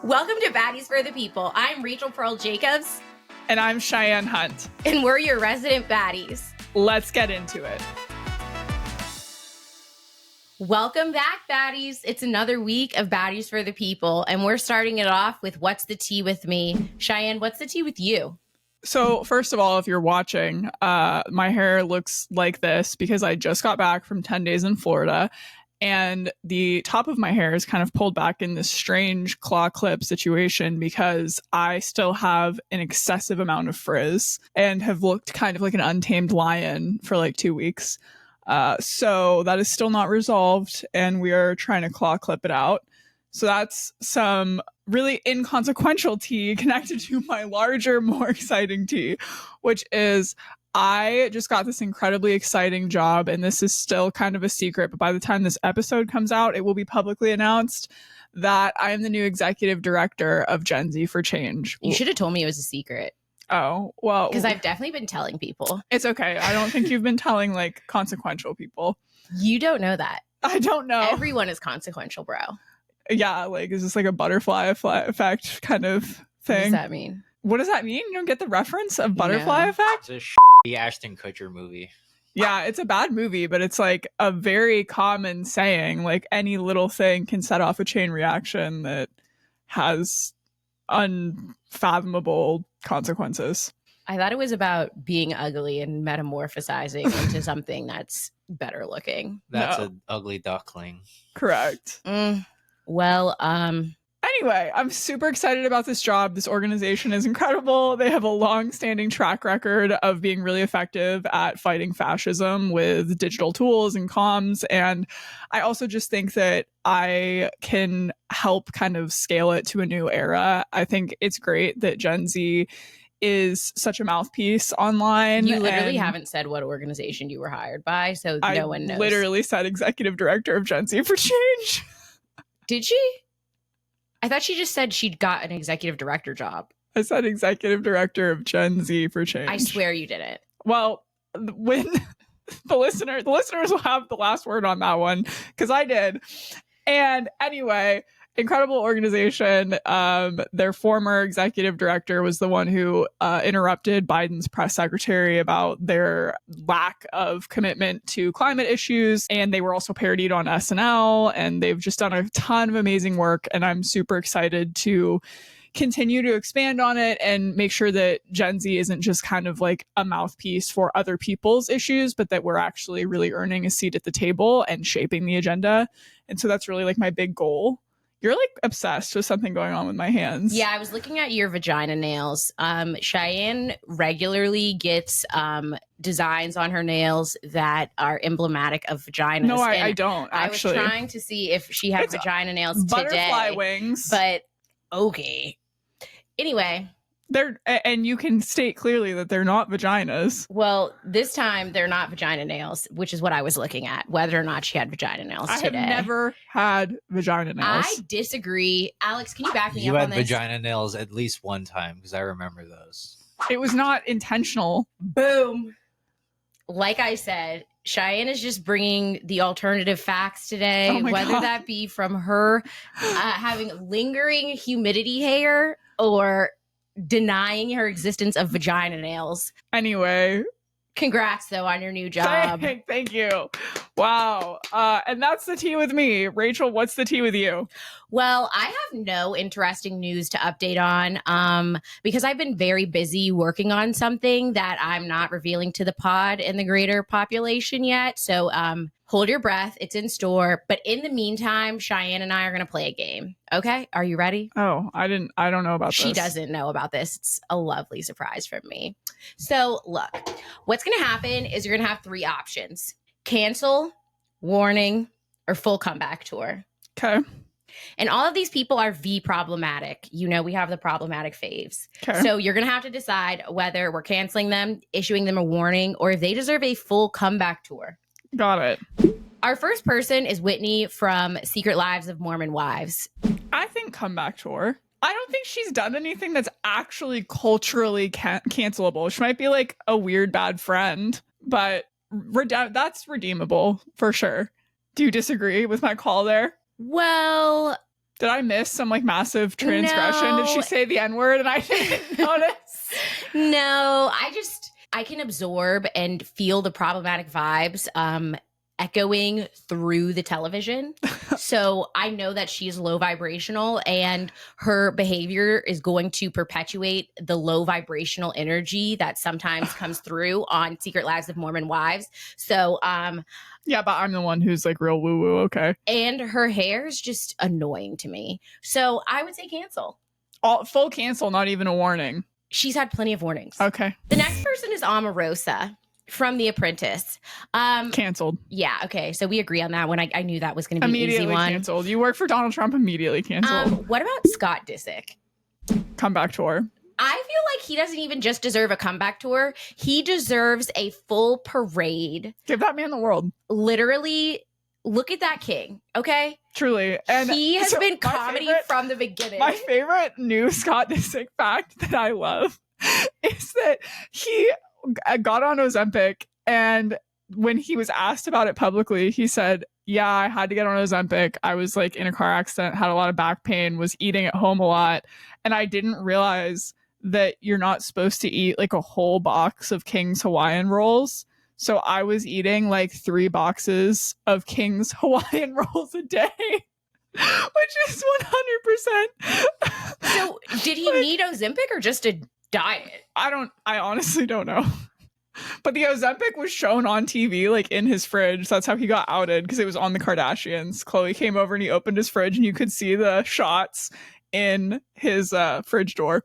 Welcome to Baddies for the People. I'm Rachel Pearl Jacobs. And I'm Cheyenne Hunt. And we're your resident baddies. Let's get into it. Welcome back, baddies. It's another week of Baddies for the People. And we're starting it off with What's the Tea with me? Cheyenne, what's the tea with you? So first of all, if you're watching, my hair looks like this because I just got back from 10 days in Florida. And the top of my hair is kind of pulled back in this strange claw clip situation because I still have an excessive amount of frizz and have looked kind of like an untamed lion for like 2 weeks. So that is still not resolved and we are trying to claw clip it out. So that's some really inconsequential tea connected to my larger, more exciting tea, which is I just got this incredibly exciting job, and this is still kind of a secret, but by the time this episode comes out, it will be publicly announced that I am the new executive director of Gen Z for Change. You should have told me it was a secret. Oh, well. Because I've definitely been telling people. It's okay. I don't think you've been telling, like, consequential people. You don't know that. I don't know. Everyone is consequential, bro. Yeah, like, is this like a butterfly effect kind of thing? What does that mean? What does that mean? You don't get the reference of butterfly effect? It's a Ashton Kutcher movie. Yeah, it's a bad movie, but it's like a very common saying. Like any little thing can set off a chain reaction that has unfathomable consequences. I thought it was about being ugly and metamorphosizing into something that's better looking. That's an ugly duckling. Correct. Well, Anyway, I'm super excited about this job. This organization is incredible. They have a long-standing track record of being really effective at fighting fascism with digital tools and comms. And I also just think that I can help kind of scale it to a new era. I think it's great that Gen Z is such a mouthpiece online. You literally haven't said what organization you were hired by, so no one knows. I literally said executive director of Gen Z for Change. Did she? I thought she just said she'd got an executive director job. I said executive director of Gen Z for Change. I swear you didn't. Well, when the listeners will have the last word on that one because I did. And anyway, incredible organization. Their former executive director was the one who interrupted Biden's press secretary about their lack of commitment to climate issues. And they were also parodied on SNL, and they've just done a ton of amazing work. And I'm super excited to continue to expand on it and make sure that Gen Z isn't just kind of like a mouthpiece for other people's issues, but that we're actually really earning a seat at the table and shaping the agenda. And so that's really like my big goal. You're like obsessed with something going on with my hands. Yeah, I was looking at your vagina nails. Cheyenne regularly gets designs on her nails that are emblematic of vaginas. No, I don't, actually. I was trying to see if she had vagina nails today. Butterfly wings. But okay. Anyway. And you can state clearly that they're not vaginas. Well, this time they're not vagina nails, which is what I was looking at, whether or not she had vagina nails today. I have never had vagina nails. I disagree. Alex, can you back me You up on had this? vagina nails at least one time because I remember those. It was not intentional. Boom. Like I said, Cheyenne is just bringing the alternative facts today, whether that be from her having lingering humidity hair or denying her existence of vagina nails. Anyway. Congrats, though, on your new job. Thank you. Wow. And that's the tea with me. Rachel, what's the tea with you? Well, I have no interesting news to update on because I've been very busy working on something that I'm not revealing to the pod and the greater population yet. So hold your breath. It's in store. But in the meantime, Cheyenne and I are going to play a game. Okay? Are you ready? Oh, I don't know about this. She doesn't know about this. It's a lovely surprise from me. So look, what's going to happen is you're going to have 3 options: cancel, warning, or full comeback tour. Okay. And all of these people are problematic. You know, we have the problematic faves. Okay. So you're going to have to decide whether we're canceling them, issuing them a warning, or if they deserve a full comeback tour. Got it. Our first person is Whitney from Secret Lives of Mormon Wives. I think comeback tour. I don't think she's done anything that's actually culturally cancelable. She might be like a weird bad friend, but that's redeemable for sure. Do you disagree with my call there? Well, Did I miss some like massive transgression? No. Did she say the N-word and I didn't notice? No, I can absorb and feel the problematic vibes echoing through the television. So I know that she's low vibrational and her behavior is going to perpetuate the low vibrational energy that sometimes comes through on Secret Lives of Mormon Wives. So yeah, but I'm the one who's like real woo-woo, okay. And her hair is just annoying to me. So I would say cancel. Full cancel, not even a warning. She's had plenty of warnings. Okay. The next person is Omarosa from The Apprentice. Canceled. Yeah, okay. So we agree on that one. I knew that was going to be an easy Immediately one. canceled. You work for Donald Trump, immediately canceled. What about Scott Disick? Comeback tour. I feel like he doesn't even just deserve a comeback tour. He deserves a full parade. Give that man the world. Literally, look at that king, okay? Truly. And he has been comedy from the beginning. My favorite new Scott Disick fact that I love is that he got on Ozempic, and when he was asked about it publicly, he said, yeah, I had to get on Ozempic. I was like in a car accident, had a lot of back pain, was eating at home a lot, and I didn't realize that you're not supposed to eat like a whole box of King's Hawaiian rolls. So I was eating like 3 boxes of King's Hawaiian rolls a day, which is 100%. So did he need Ozempic or just a diet? I honestly don't know. But the Ozempic was shown on TV, like in his fridge. That's how he got outed, because it was on the Kardashians. Khloe came over and he opened his fridge and you could see the shots in his fridge door.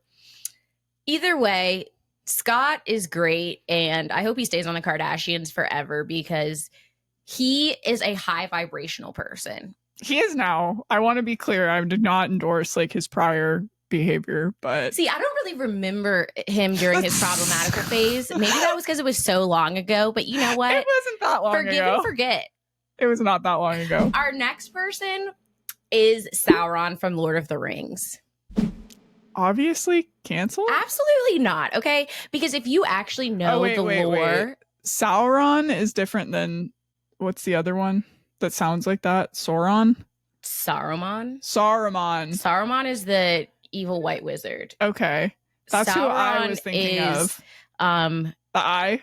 Either way, Scott is great, and I hope he stays on the Kardashians forever because he is a high vibrational person. He is now. I want to be clear. I did not endorse like his prior behavior, but see, I don't really remember him during his problematical phase. Maybe that was because it was so long ago, but you know what? It wasn't that long ago. Forgive and forget. It was not that long ago. Our next person is Sauron from Lord of the Rings. Obviously canceled? Absolutely not, okay? Because if you actually know the lore... Wait. Sauron is different than... What's the other one that sounds like that? Sauron? Saruman? Saruman is the evil white wizard. Okay. That's Sauron who I was thinking of. The eye?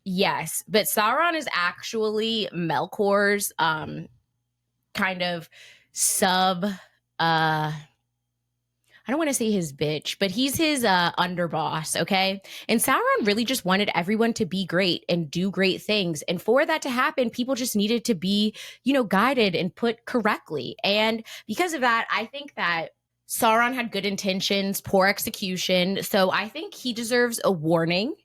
Yes. But Sauron is actually Melkor's kind of sub... I don't want to say his bitch, but he's his underboss, okay? And Sauron really just wanted everyone to be great and do great things. And for that to happen, people just needed to be, guided and put correctly. And because of that, I think that Sauron had good intentions, poor execution. So I think he deserves a warning.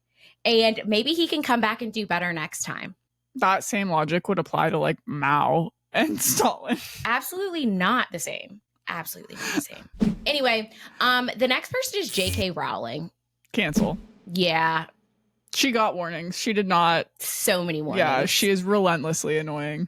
And maybe he can come back and do better next time. That same logic would apply to like Mao and Stalin. Absolutely not the same. Absolutely not the same. Anyway, the next person is J.K. Rowling. Cancel. Yeah. She got warnings. She did not. So many warnings. Yeah, she is relentlessly annoying.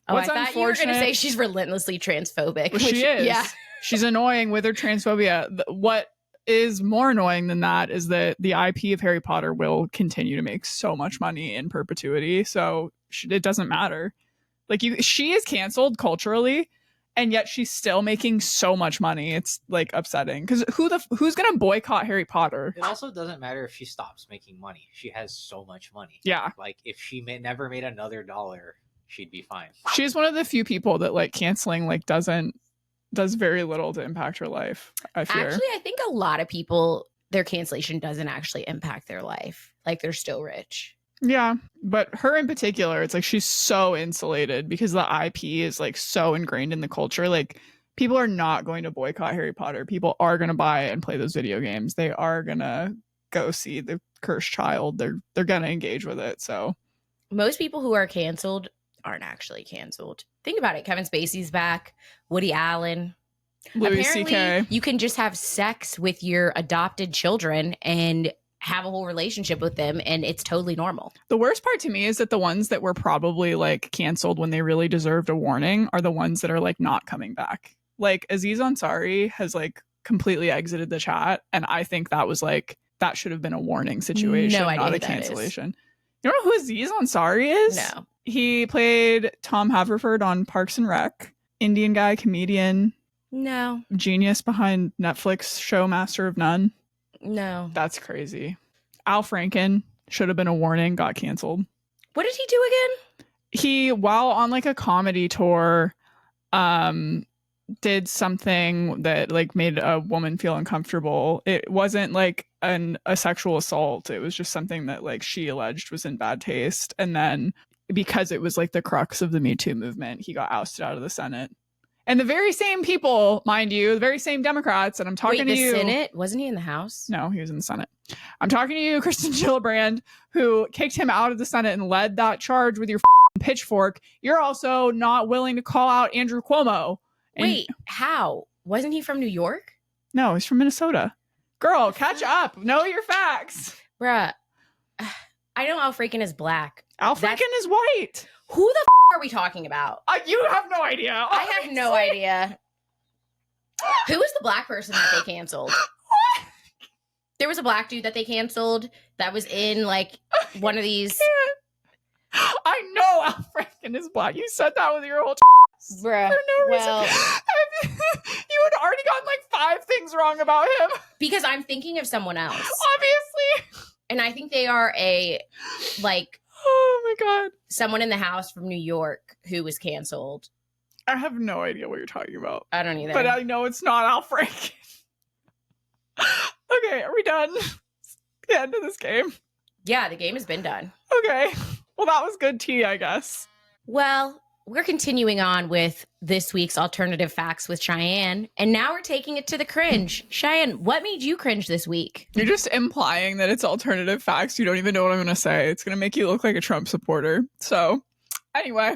Oh, I thought you were going to say she's relentlessly transphobic. Well, she is. Yeah. She's annoying with her transphobia. What is more annoying than that is that the IP of Harry Potter will continue to make so much money in perpetuity. So it doesn't matter. Like she is canceled culturally. And yet she's still making so much money. It's like upsetting because who's gonna boycott Harry Potter? It also doesn't matter if she stops making money. She has so much money. Yeah, like if she never made another dollar, she'd be fine. She's one of the few people that like canceling like does very little to impact her life. I fear. Actually, I think a lot of people, their cancellation doesn't actually impact their life. Like they're still rich. Yeah, but her in particular, it's like she's so insulated because the IP is like so ingrained in the culture. Like people are not going to boycott Harry Potter. People are going to buy it and play those video games. They are going to go see the Cursed Child. They're going to engage with it. So most people who are canceled aren't actually canceled. Think about it. Kevin Spacey's back. Woody Allen. Louis C.K. You can just have sex with your adopted children and have a whole relationship with them, and it's totally normal. The worst part to me is that the ones that were probably like canceled when they really deserved a warning are the ones that are like not coming back. Like Aziz Ansari has like completely exited the chat, and I think that was like that should have been a warning situation, not a cancellation. You don't know who Aziz Ansari is? No. He played Tom Haverford on Parks and Rec. Indian guy, comedian, No. Genius behind Netflix show Master of None? No. That's crazy. Al Franken should have been a warning, got canceled. What did he do again? He, while on like a comedy tour, did something that like made a woman feel uncomfortable. It wasn't like a sexual assault. It was just something that like she alleged was in bad taste. And then because it was like the crux of the Me Too movement, he got ousted out of the Senate. And the very same people, mind you, the very same Democrats, and I'm talking to you. The Senate? Wasn't he in the House? No, he was in the Senate. I'm talking to you, Kristen Gillibrand, who kicked him out of the Senate and led that charge with your pitchfork. You're also not willing to call out Andrew Cuomo. Wait, how? Wasn't he from New York? No, he's from Minnesota. Girl, catch up. Know your facts. Bruh. I know Al Franken is black. Al Franken is white. Who the are we talking about? You have no idea. I have no idea. Who was the black person that they canceled? What? There was a black dude that they canceled that was in like one of these. I know Al Franken is black. You said that with your whole Bruh. for no reason. Well, you had already gotten like 5 things wrong about him. Because I'm thinking of someone else. Obviously. And I think they are oh my God. someone in the House from New York who was canceled. I have no idea what you're talking about. I don't either. But I know it's not Al Franken. Okay, are we done? The end of this game. Yeah, the game has been done. Okay. Well, that was good tea, I guess. Well, we're continuing on with this week's alternative facts with Cheyenne, and now we're taking it to the cringe. Cheyenne, what made you cringe this week? You're just implying that it's alternative facts. You don't even know what I'm going to say. It's going to make you look like a Trump supporter. So, anyway,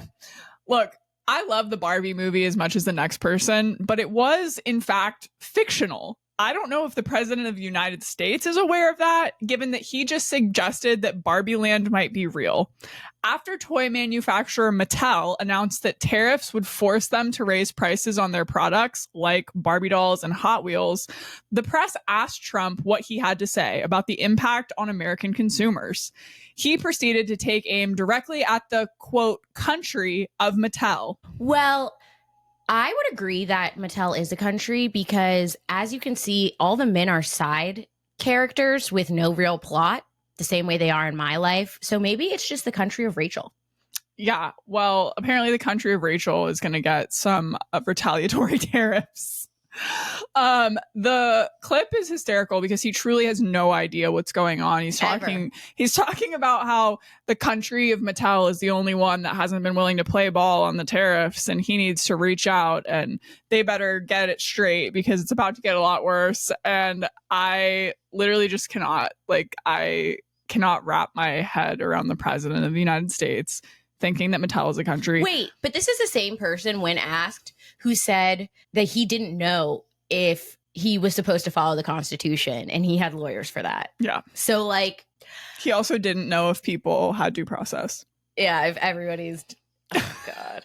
look, I love the Barbie movie as much as the next person, but it was, in fact, fictional. I don't know if the president of the United States is aware of that, given that he just suggested that Barbie Land might be real. After toy manufacturer Mattel announced that tariffs would force them to raise prices on their products, like Barbie dolls and Hot Wheels, the press asked Trump what he had to say about the impact on American consumers. He proceeded to take aim directly at the, quote, country of Mattel. Well, I would agree that Mattel is a country because, as you can see, all the men are side characters with no real plot, the same way they are in my life. So maybe it's just the country of Rachel. Yeah, well, apparently the country of Rachel is going to get some retaliatory tariffs. The clip is hysterical because he truly has no idea what's going on. He's talking about how the country of Mattel is the only one that hasn't been willing to play ball on the tariffs, and he needs to reach out and they better get it straight because it's about to get a lot worse. And I literally just cannot wrap my head around the president of the United States thinking that Mattel is a country. Wait, but this is the same person when asked who said that he didn't know if he was supposed to follow the Constitution, and he had lawyers for that. Yeah. So like, he also didn't know if people had due process. Yeah, if everybody's, oh God.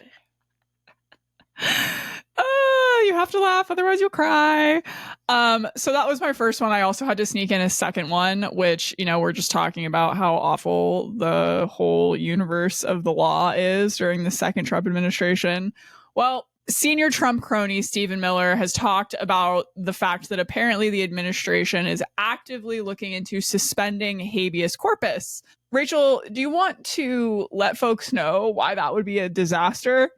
You have to laugh, otherwise you'll cry. So that was my first one. I also had to sneak in a second one, which, we're just talking about how awful the whole universe of the law is during the second Trump administration. Well, senior Trump crony Stephen Miller has talked about the fact that apparently the administration is actively looking into suspending habeas corpus. Rachel, do you want to let folks know why that would be a disaster?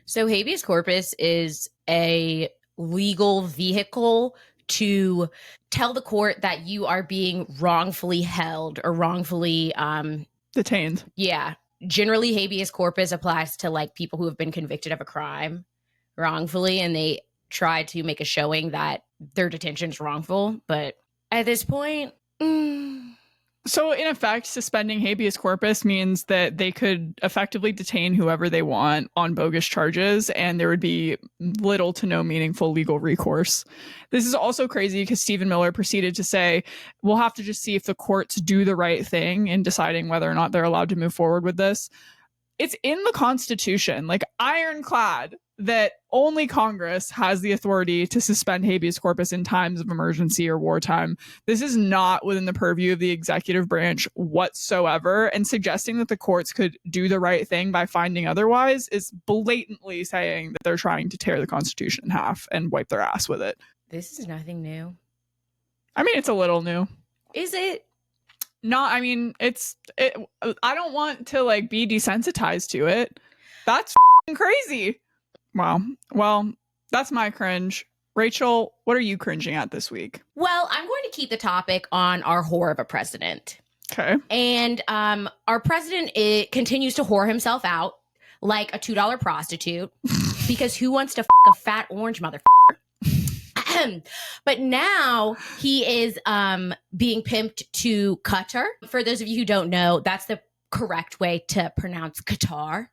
So habeas corpus is a legal vehicle to tell the court that you are being wrongfully held or wrongfully detained. Yeah. Generally, habeas corpus applies to like people who have been convicted of a crime wrongfully, and they try to make a showing that their detention is wrongful. But at this point, So in effect, suspending habeas corpus means that they could effectively detain whoever they want on bogus charges, and there would be little to no meaningful legal recourse. This is also crazy because Stephen Miller proceeded to say, we'll have to just see if the courts do the right thing in deciding whether or not they're allowed to move forward with this. it's in the Constitution, like ironclad, that only Congress has the authority to suspend habeas corpus in times of emergency or wartime. This is not within the purview of the executive branch whatsoever, and suggesting that the courts could do the right thing by finding otherwise is blatantly saying that they're trying to tear the Constitution in half and wipe their ass with it. This is nothing new. I mean, it's a little new. Is it? Not, I mean, I don't want to like be desensitized to it. That's crazy. Wow. Well, that's my cringe. Rachel, what are you cringing at this week? Well, I'm going to keep the topic on our whore of a president. Okay. And our president continues to whore himself out like a $2 prostitute because who wants to a fat orange motherfucker? But now he is being pimped to Qatar. For those of you who don't know, that's the correct way to pronounce Qatar.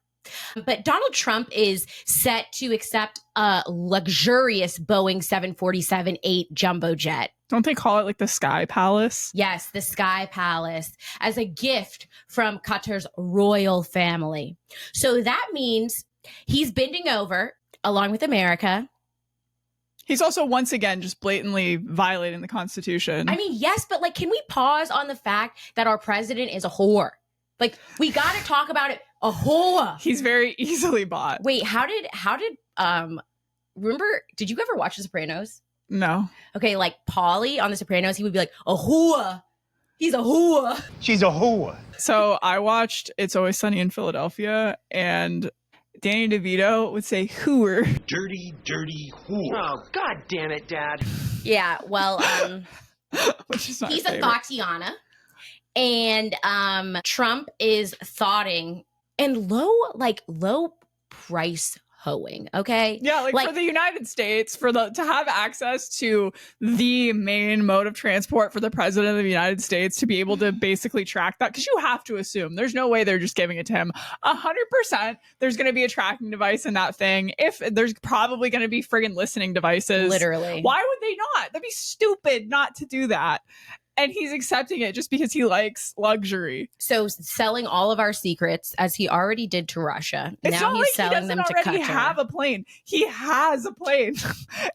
But Donald Trump is set to accept a luxurious Boeing 747-8 jumbo jet. Don't they call it like the Sky Palace? Yes, the Sky Palace, as a gift from Qatar's royal family. So that means he's bending over along with America. He's also once again just blatantly violating the Constitution. I mean, yes, but like, can we pause on the fact that our president is a whore? Like, we got to talk about it. A whore. He's very easily bought. Wait, how did remember, did you ever watch The Sopranos? No. Okay, like Paulie on The Sopranos, he would be like, a whore. He's a whore. She's a whore. So I watched It's Always Sunny in Philadelphia, and Danny DeVito would say hooer. Dirty, dirty whore. Oh, God damn it, Dad. Yeah, well, Which is my he's favorite. a Thotiana. And Trump is thoughting and low price hoeing, okay? Yeah, like for the United States, to have access to the main mode of transport for the president of the United States, to be able to basically track that, because you have to assume there's no way they're just giving it to him. 100% there's going to be a tracking device in that thing. If there's probably going to be friggin' listening devices. Literally. Why would they not? That'd be stupid not to do that. And he's accepting it just because he likes luxury. So selling all of our secrets, as he already did to Russia. It's now not he's like selling he them doesn't to already Qatar. have a plane. He has a plane.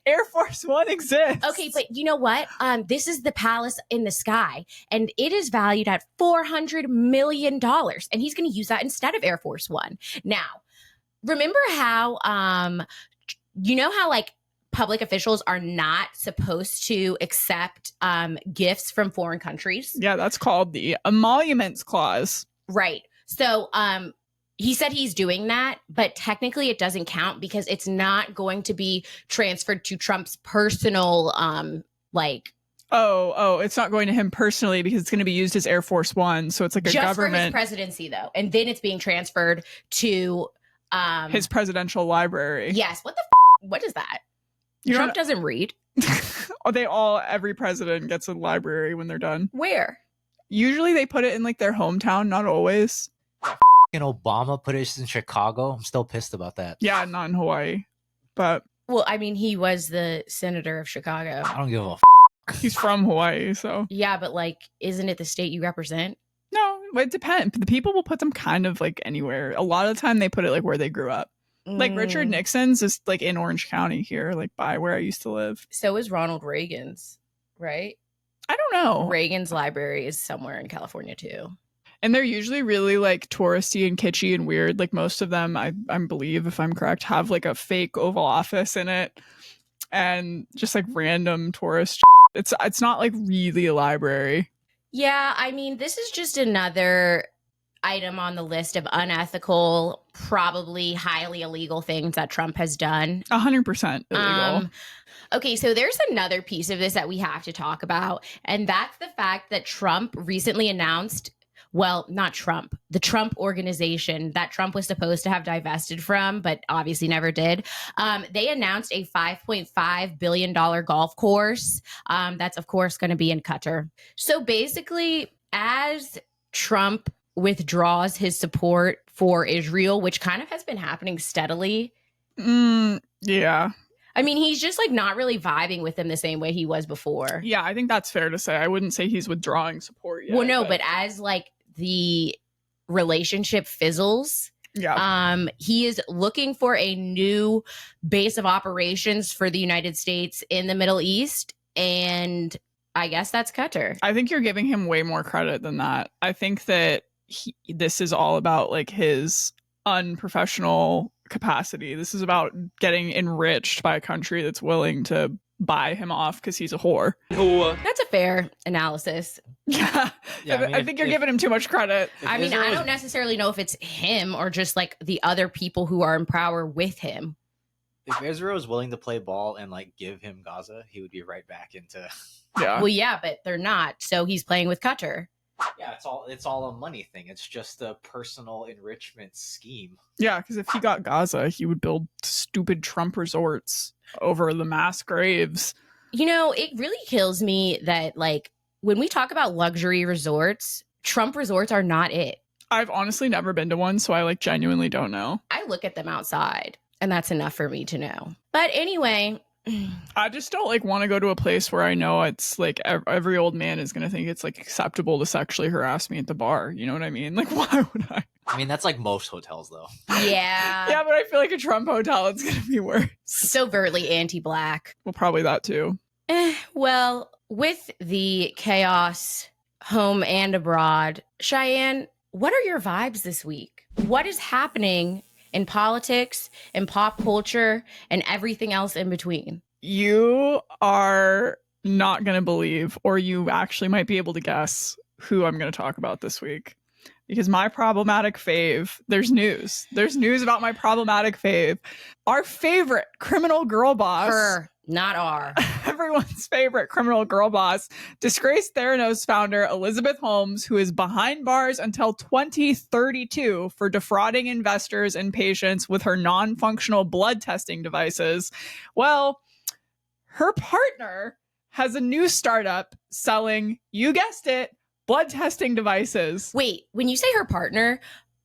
Air Force One exists. Okay, but you know what? This is the palace in the sky, and it is valued at $400 million. And he's going to use that instead of Air Force One. Now, remember how, you know how like public officials are not supposed to accept gifts from foreign countries? Yeah, that's called the Emoluments Clause. Right. So he said he's doing that, but technically it doesn't count because it's not going to be transferred to Trump's personal it's not going to him personally because it's going to be used as Air Force One. So it's like a just government. for his presidency, though. And then it's being transferred to his presidential library. Yes. What is that? You Trump doesn't read. Every president gets a library when they're done. Where? Usually they put it in like their hometown, not always. And Obama put it in Chicago. I'm still pissed about that. Yeah, not in Hawaii. But Well, I mean, he was the senator of Chicago. I don't give a he's from Hawaii, so. Yeah, but like, isn't it the state you represent? No, it depends. The people will put them kind of like anywhere. A lot of the time they put it like where they grew up. Like Richard Nixon's is like in Orange County here, like by where I used to live. So is Ronald Reagan's, right? I don't know. Reagan's library is somewhere in California too. And they're usually really like touristy and kitschy and weird. Like most of them, I believe, if I'm correct, have like a fake Oval Office in it and just like random tourist. It's not like really a library. Yeah, I mean, this is just another item on the list of unethical, probably highly illegal things that Trump has done. 100% illegal. Okay, so there's another piece of this that we have to talk about, and that's the fact that Trump recently announced, well, not Trump, the Trump organization that Trump was supposed to have divested from, but obviously never did. They announced a $5.5 billion golf course. That's, of course, going to be in Qatar. So basically, as Trump withdraws his support for Israel, which kind of has been happening steadily. Yeah. I mean, he's just like not really vibing with them the same way he was before. Yeah, I think that's fair to say. I wouldn't say he's withdrawing support yet. Well, no, but as like the relationship fizzles, Yeah. He is looking for a new base of operations for the United States in the Middle East, and I guess that's Qatar. I think you're giving him way more credit than that. I think that this is all about like his unprofessional capacity. This is about getting enriched by a country that's willing to buy him off because he's a whore. That's a fair analysis. Yeah, I think you're giving him too much credit. I mean, I don't necessarily know if it's him or just like the other people who are in power with him. If Israel was willing to play ball and like give him Gaza, he would be right back into. Yeah. Well, yeah, but they're not. So he's playing with Qatar. Yeah, it's all a money thing. It's just a personal enrichment scheme. Yeah, because if he got Gaza, he would build stupid Trump resorts over the mass graves. You know, it really kills me that like when we talk about luxury resorts, Trump resorts are not it. I've honestly never been to one, so I like genuinely don't know. I look at them outside, and that's enough for me to know. But anyway, I just don't like want to go to a place where I know it's like every old man is going to think it's like acceptable to sexually harass me at the bar. You know what I mean? Like, why would I? I mean, that's like most hotels, though. yeah. Yeah, but I feel like a Trump hotel, it's going to be worse. So overtly anti-Black. Well, probably that too. Well, with the chaos home and abroad, Cheyenne, what are your vibes this week? What is happening in politics and pop culture and everything else in between? You are not going to believe, or you actually might be able to guess who I'm going to talk about this week. Because my problematic fave, there's news. There's news about my problematic fave. Our favorite criminal girl boss. Her, not our. Everyone's favorite criminal girl boss, disgraced Theranos founder Elizabeth Holmes, who is behind bars until 2032 for defrauding investors and patients with her non-functional blood testing devices. Well, her partner has a new startup selling, you guessed it, blood testing devices. Wait, when you say her partner,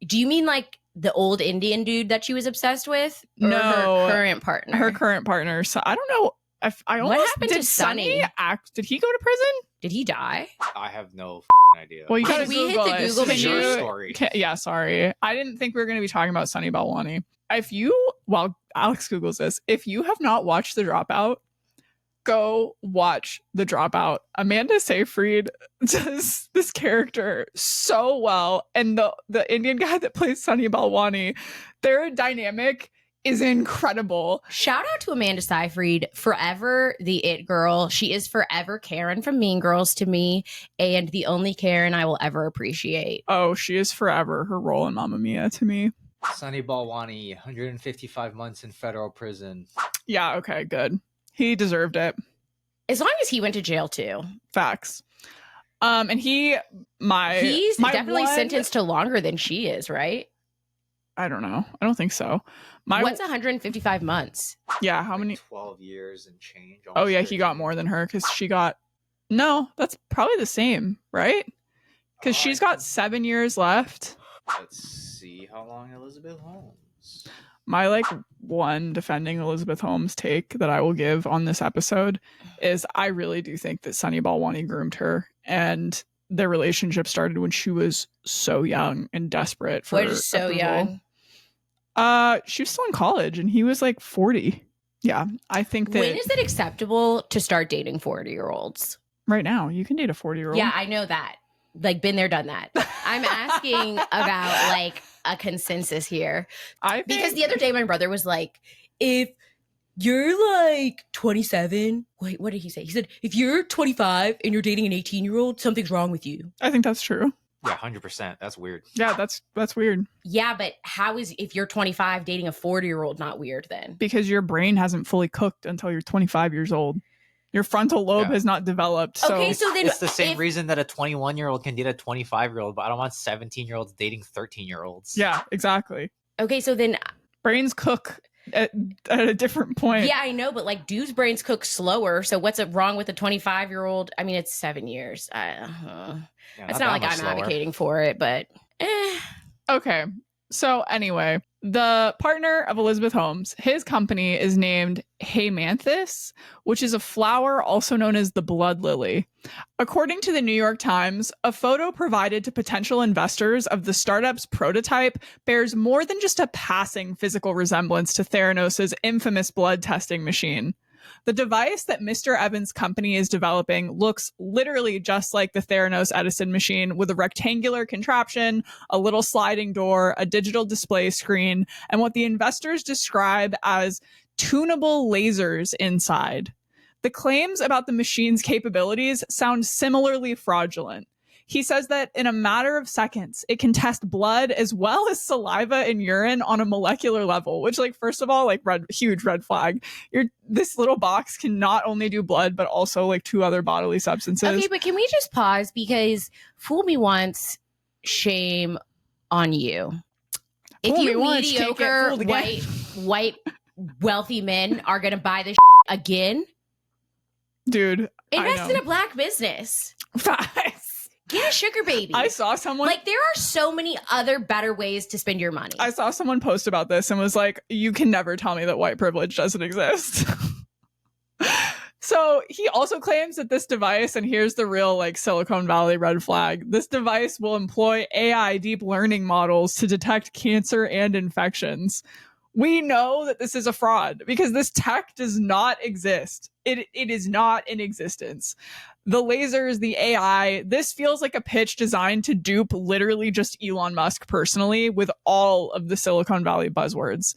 do you mean like the old Indian dude that she was obsessed with? Or No, her current partner. Her current partner. So I don't know. I almost, what happened did to Sonny? Did he go to prison? Did he die? I have no idea. Well, you Can gotta we hit Google the it. Google Can machine? you- Story. Yeah, sorry. I didn't think we were going to be talking about Sonny Balwani. While Alex Googles this, if you have not watched The Dropout, go watch The Dropout. Amanda Seyfried does this character so well. And the Indian guy that plays Sonny Balwani, their dynamic is incredible. Shout out to Amanda Seyfried, forever the it girl. She is forever Karen from Mean Girls to me, and the only Karen I will ever appreciate. Oh, she is forever her role in Mamma Mia to me. Sonny Balwani, 155 months in federal prison. Yeah, okay, good. He deserved it. As long as he went to jail too. Facts. And He's my definitely one- sentenced to longer than she is, right? I don't know. I don't think so. What's 155 months? Yeah, how Like many? 12 years and change. Oh almost yeah, he got 13. more than her because she got. No, that's probably the same, right? Because she's got 7 years left. Let's see how long Elizabeth Holmes. My like one defending Elizabeth Holmes take that I will give on this episode is I really do think that Sonny Balwani groomed her, and their relationship started when she was so young and desperate for. What is so approval. young? She was still in college, and he was like 40. Yeah, I think that When is it acceptable to start dating 40-year-olds? right now you can date a 40-year-old. Yeah, I know that. Like, been there, done that. I'm asking about like a consensus here. I think Because the other day my brother was like, if you're like 27, wait, what did he say? He said, if you're 25 and you're dating an 18-year-old, something's wrong with you. I think that's true. Yeah, 100%. That's weird. Yeah, that's weird Yeah, but how is, if you're 25 dating a 40-year-old not weird then? because your brain hasn't fully cooked until you're 25 years old. Your frontal lobe Yeah. has not developed. So Okay, so then It's the same if- reason that a 21-year-old can date a 25-year-old, but I don't want 17-year-olds dating 13-year-olds. yeah, exactly. Okay, so then, Brains cook at a different point. yeah, I know, but like dudes' brains cook slower. So what's wrong with a 25-year-old? I mean, it's 7 years. Yeah, It's not that like much I'm slower. advocating for it, but Okay. So anyway, the partner of Elizabeth Holmes, his company is named Haymanthus, which is a flower also known as the blood lily. According to the New York Times, a photo provided to potential investors of the startup's prototype bears more than just a passing physical resemblance to Theranos' infamous blood testing machine. The device that Mr. Evans' company is developing looks literally just like the Theranos Edison machine, with a rectangular contraption, a little sliding door, a digital display screen, and what the investors describe as tunable lasers inside. The claims about the machine's capabilities sound similarly fraudulent. He says that in a matter of seconds, it can test blood as well as saliva and urine on a molecular level, which, like, first of all, like, huge red flag. This little box can not only do blood, but also like 2 other bodily substances. Okay, but can we just pause? Because fool me once, shame on you. If you mediocre white wealthy men are going to buy this again, dude, invest in a black business. Get a sugar baby. I saw someone... Like, there are so many other better ways to spend your money. I saw someone post about this and was like, you can never tell me that white privilege doesn't exist. So he also claims that this device, and here's the real, like, Silicon Valley red flag, this device will employ AI deep learning models to detect cancer and infections. We know that this is a fraud because this tech does not exist. It is not in existence. The lasers, the AI, this feels like a pitch designed to dupe literally just Elon Musk personally with all of the Silicon Valley buzzwords.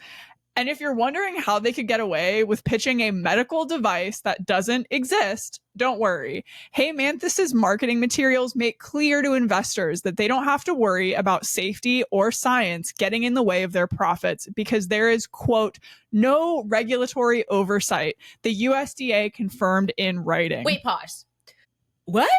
And if you're wondering how they could get away with pitching a medical device that doesn't exist, don't worry. Haymanthus's marketing materials make clear to investors that they don't have to worry about safety or science getting in the way of their profits because there is, quote, no regulatory oversight. The USDA confirmed in writing. Wait, pause. What?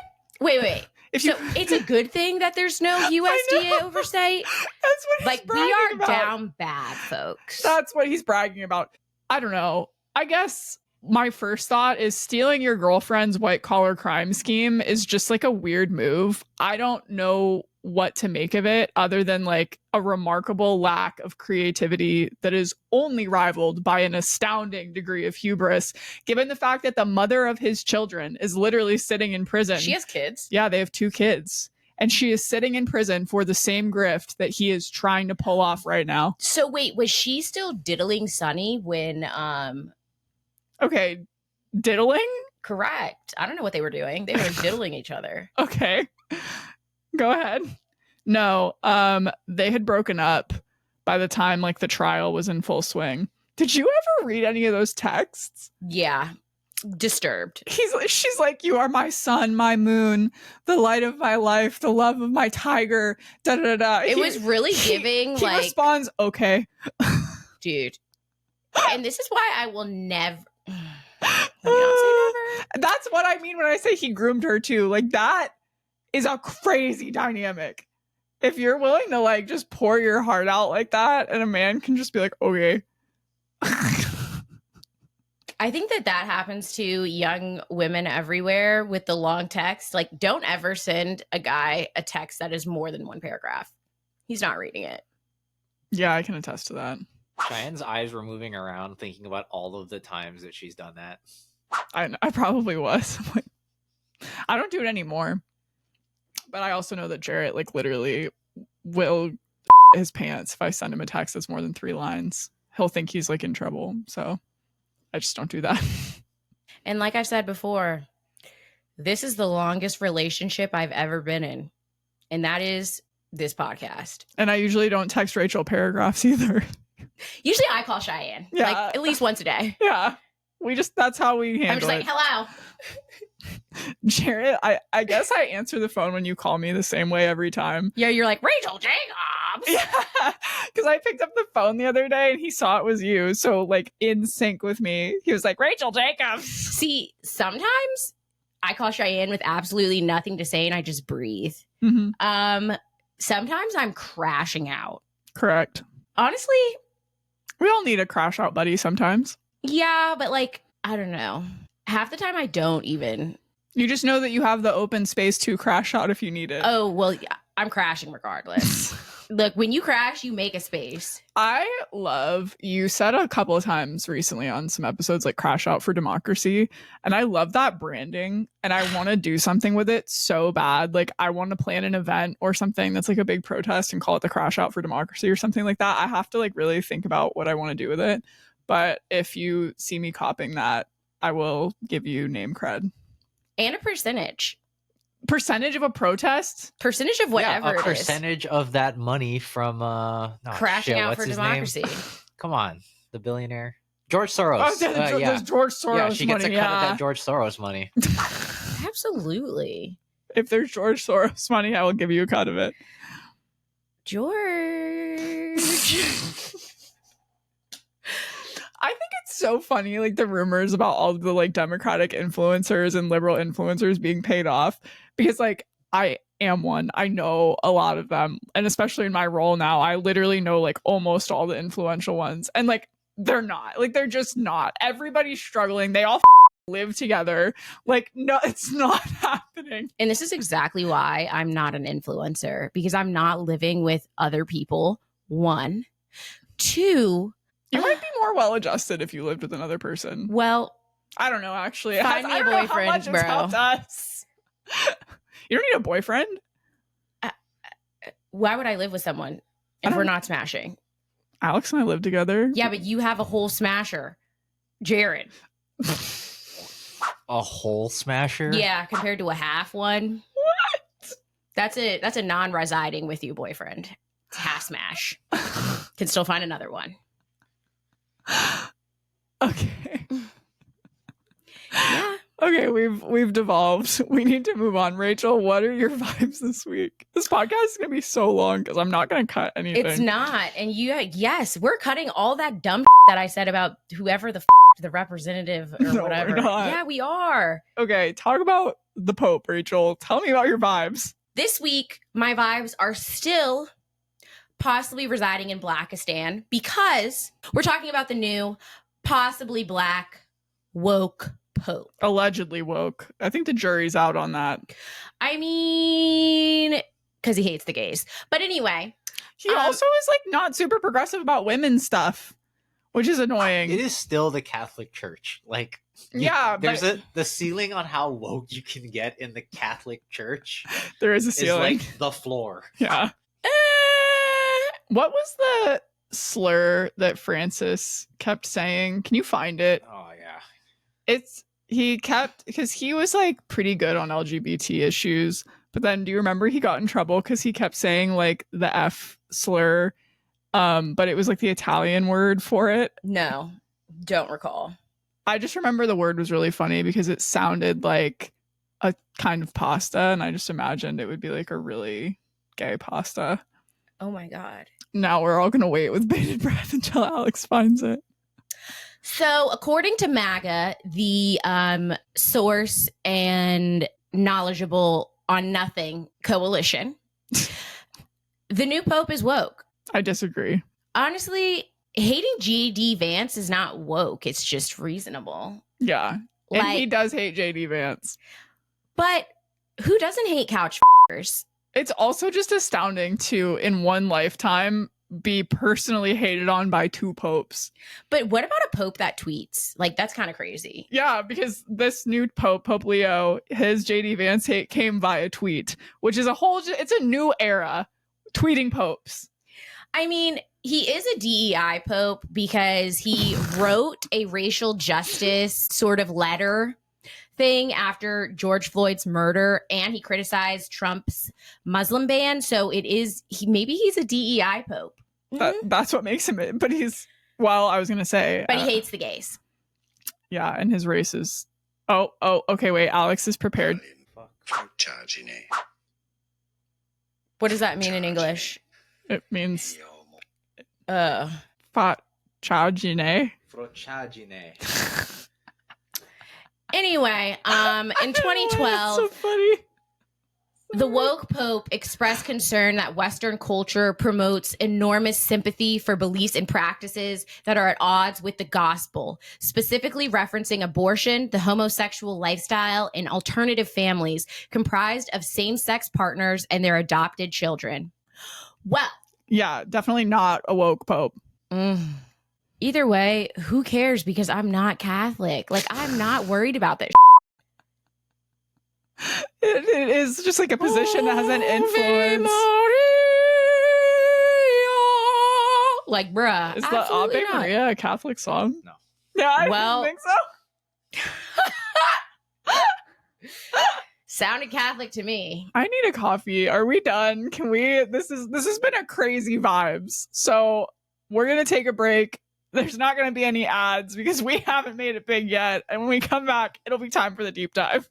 Wait. So it's a good thing that there's no USDA oversight? That's what he's bragging about. We are down bad, folks. That's what he's bragging about. I don't know. I guess my first thought is stealing your girlfriend's white collar crime scheme is just like a weird move. I don't know what to make of it other than like a remarkable lack of creativity that is only rivaled by an astounding degree of hubris, given the fact that the mother of his children is literally sitting in prison. She has kids? Yeah, they have 2 kids. And she is sitting in prison for the same grift that he is trying to pull off right now. So wait, was she still diddling Sonny when Okay, diddling? Correct. I don't know what they were doing. They were diddling each other. Okay. Go ahead. No, they had broken up by the time like the trial was in full swing. Did you ever read any of those texts? Yeah. Disturbed. She's like, you are my sun, my moon, the light of my life, the love of my tiger, da da da. It was really giving he like responds, okay. Dude. And this is why I will never let me not say never. That's what I mean when I say he groomed her too. Like, that is a crazy dynamic. If you're willing to like just pour your heart out like that, and a man can just be like, okay. I think that happens to young women everywhere with the long text. Like, don't ever send a guy a text that is more than 1 paragraph. He's not reading it. Yeah, I can attest to that. Cheyenne's eyes were moving around thinking about all of the times that she's done that. I probably was. I don't do it anymore. But I also know that Jarrett like literally will his pants if I send him a text that's more than 3 lines. He'll think he's like in trouble. So I just don't do that. And like I said before, this is the longest relationship I've ever been in. And that is this podcast. And I usually don't text Rachel paragraphs either. Usually I call Cheyenne. Yeah. Like at least once a day. Yeah. That's how we handle it. I'm just like, hello. Jarrett, I guess I answer the phone when you call me the same way every time. Yeah, you're like, Rachel Jacobs. Yeah, because I picked up the phone the other day and he saw it was you. So like in sync with me, he was like, Rachel Jacobs. See, sometimes I call Cheyenne with absolutely nothing to say and I just breathe. Mm-hmm. Sometimes I'm crashing out. Correct. Honestly, we all need a crash out buddy sometimes. Yeah, but like, I don't know. Half the time I don't even. You just know that you have the open space to crash out if you need it. Oh, well, yeah, I'm crashing regardless. Look, when you crash, you make a space. I love, you said a couple of times recently on some episodes, like crash out for democracy. And I love that branding. And I want to do something with it so bad. Like I want to plan an event or something that's like a big protest and call it the crash out for democracy or something like that. I have to like really think about what I want to do with it. But if you see me copying that, I will give you name cred. And a percentage. Percentage of a protest? Percentage of whatever a it percentage of that money from crashing out what's for his democracy. name? Come on, the billionaire George Soros. Oh, there's George Soros yeah, she gets money, a cut of that George Soros money. Absolutely. If there's George Soros money, I will give you a cut of it. George. I think it's so funny, like the rumors about all the like Democratic influencers and liberal influencers being paid off, because like I am one. I know a lot of them, and especially in my role now, I literally know like almost all the influential ones, and like they're not, like they're just not. Everybody's struggling. They all live together. Like no, it's not happening. And this is exactly why I'm not an influencer, because I'm not living with other people. 1, 2. You might be more well-adjusted if you lived with another person. Well, I don't know, actually. Find me I a don't know how boyfriend, much it's bro. helped us. You don't need a boyfriend? why would I live with someone if we're not smashing? Alex and I live together. Yeah, but you have a whole smasher, Jared. A whole smasher? Yeah, compared to a half one. What? That's a non-residing with you boyfriend. It's half smash. Can still find another one. Okay. Yeah. Okay, we've devolved. We need to move on. Rachel, what are your vibes this week? This podcast is gonna be so long because I'm not gonna cut anything. It's not. And yes, we're cutting all that dumb that I said about whoever the representative or No, whatever. we're not. Yeah, we are. Okay, talk about the Pope, Rachel. Tell me about your vibes. This week, my vibes are still possibly residing in Blackistan because we're talking about the new, possibly black, woke Pope. Allegedly woke. I think the jury's out on that. I mean, because he hates the gays. But anyway. He also is like not super progressive about women's stuff, which is annoying. It is still the Catholic Church. Like, Yeah, there's but the ceiling on how woke you can get in the Catholic Church. there is a Is ceiling. like the floor. Yeah. What was the slur that Francis kept saying? Can you find it? Oh yeah. Because he was like pretty good on LGBT issues, but then do you remember he got in trouble because he kept saying like the F slur, but it was like the Italian word for it. No, don't recall. I just remember the word was really funny because it sounded like a kind of pasta, and I just imagined it would be like a really gay pasta. Oh my God. Now we're all gonna wait with bated breath until Alex finds it. So, according to MAGA, the source and knowledgeable on nothing coalition, the new Pope is woke. I disagree. Honestly, hating JD Vance is not woke. It's just reasonable. Yeah. And Like, he does hate JD Vance. but who doesn't hate couch f***ers? It's also just astounding to, in one lifetime, be personally hated on by 2 popes. But what about a pope that tweets? Like, that's kind of crazy. Yeah, because this new pope, Pope Leo, his JD Vance hate came via tweet, which is it's a new era, tweeting popes. I mean, he is a DEI pope because he wrote a racial justice sort of letter thing after George Floyd's murder, and he criticized Trump's Muslim ban. So maybe he's a DEI pope. That's what makes him it. But I was going to say. But he hates the gays. Yeah, and his race is. Oh, okay, wait. Alex is prepared. What does that mean in English? It means. Uh. Frauchagine. Anyway, in 2012, so funny. the woke pope expressed concern that Western culture promotes enormous sympathy for beliefs and practices that are at odds with the gospel, specifically referencing abortion, the homosexual lifestyle, and alternative families comprised of same-sex partners and their adopted children. Well, Yeah, definitely not a woke pope. Either way, who cares? Because I'm not Catholic. Like, I'm not worried about this. It is just like a position that has an influence. Like, bruh. Is the Ave Maria a Catholic song? No. Yeah, I Well- didn't think so. Sounded Catholic to me. I need a coffee. Are we done? Can we? This has been a crazy vibes. So we're gonna take a break. There's not gonna be any ads because we haven't made it big yet. And when we come back, it'll be time for the deep dive.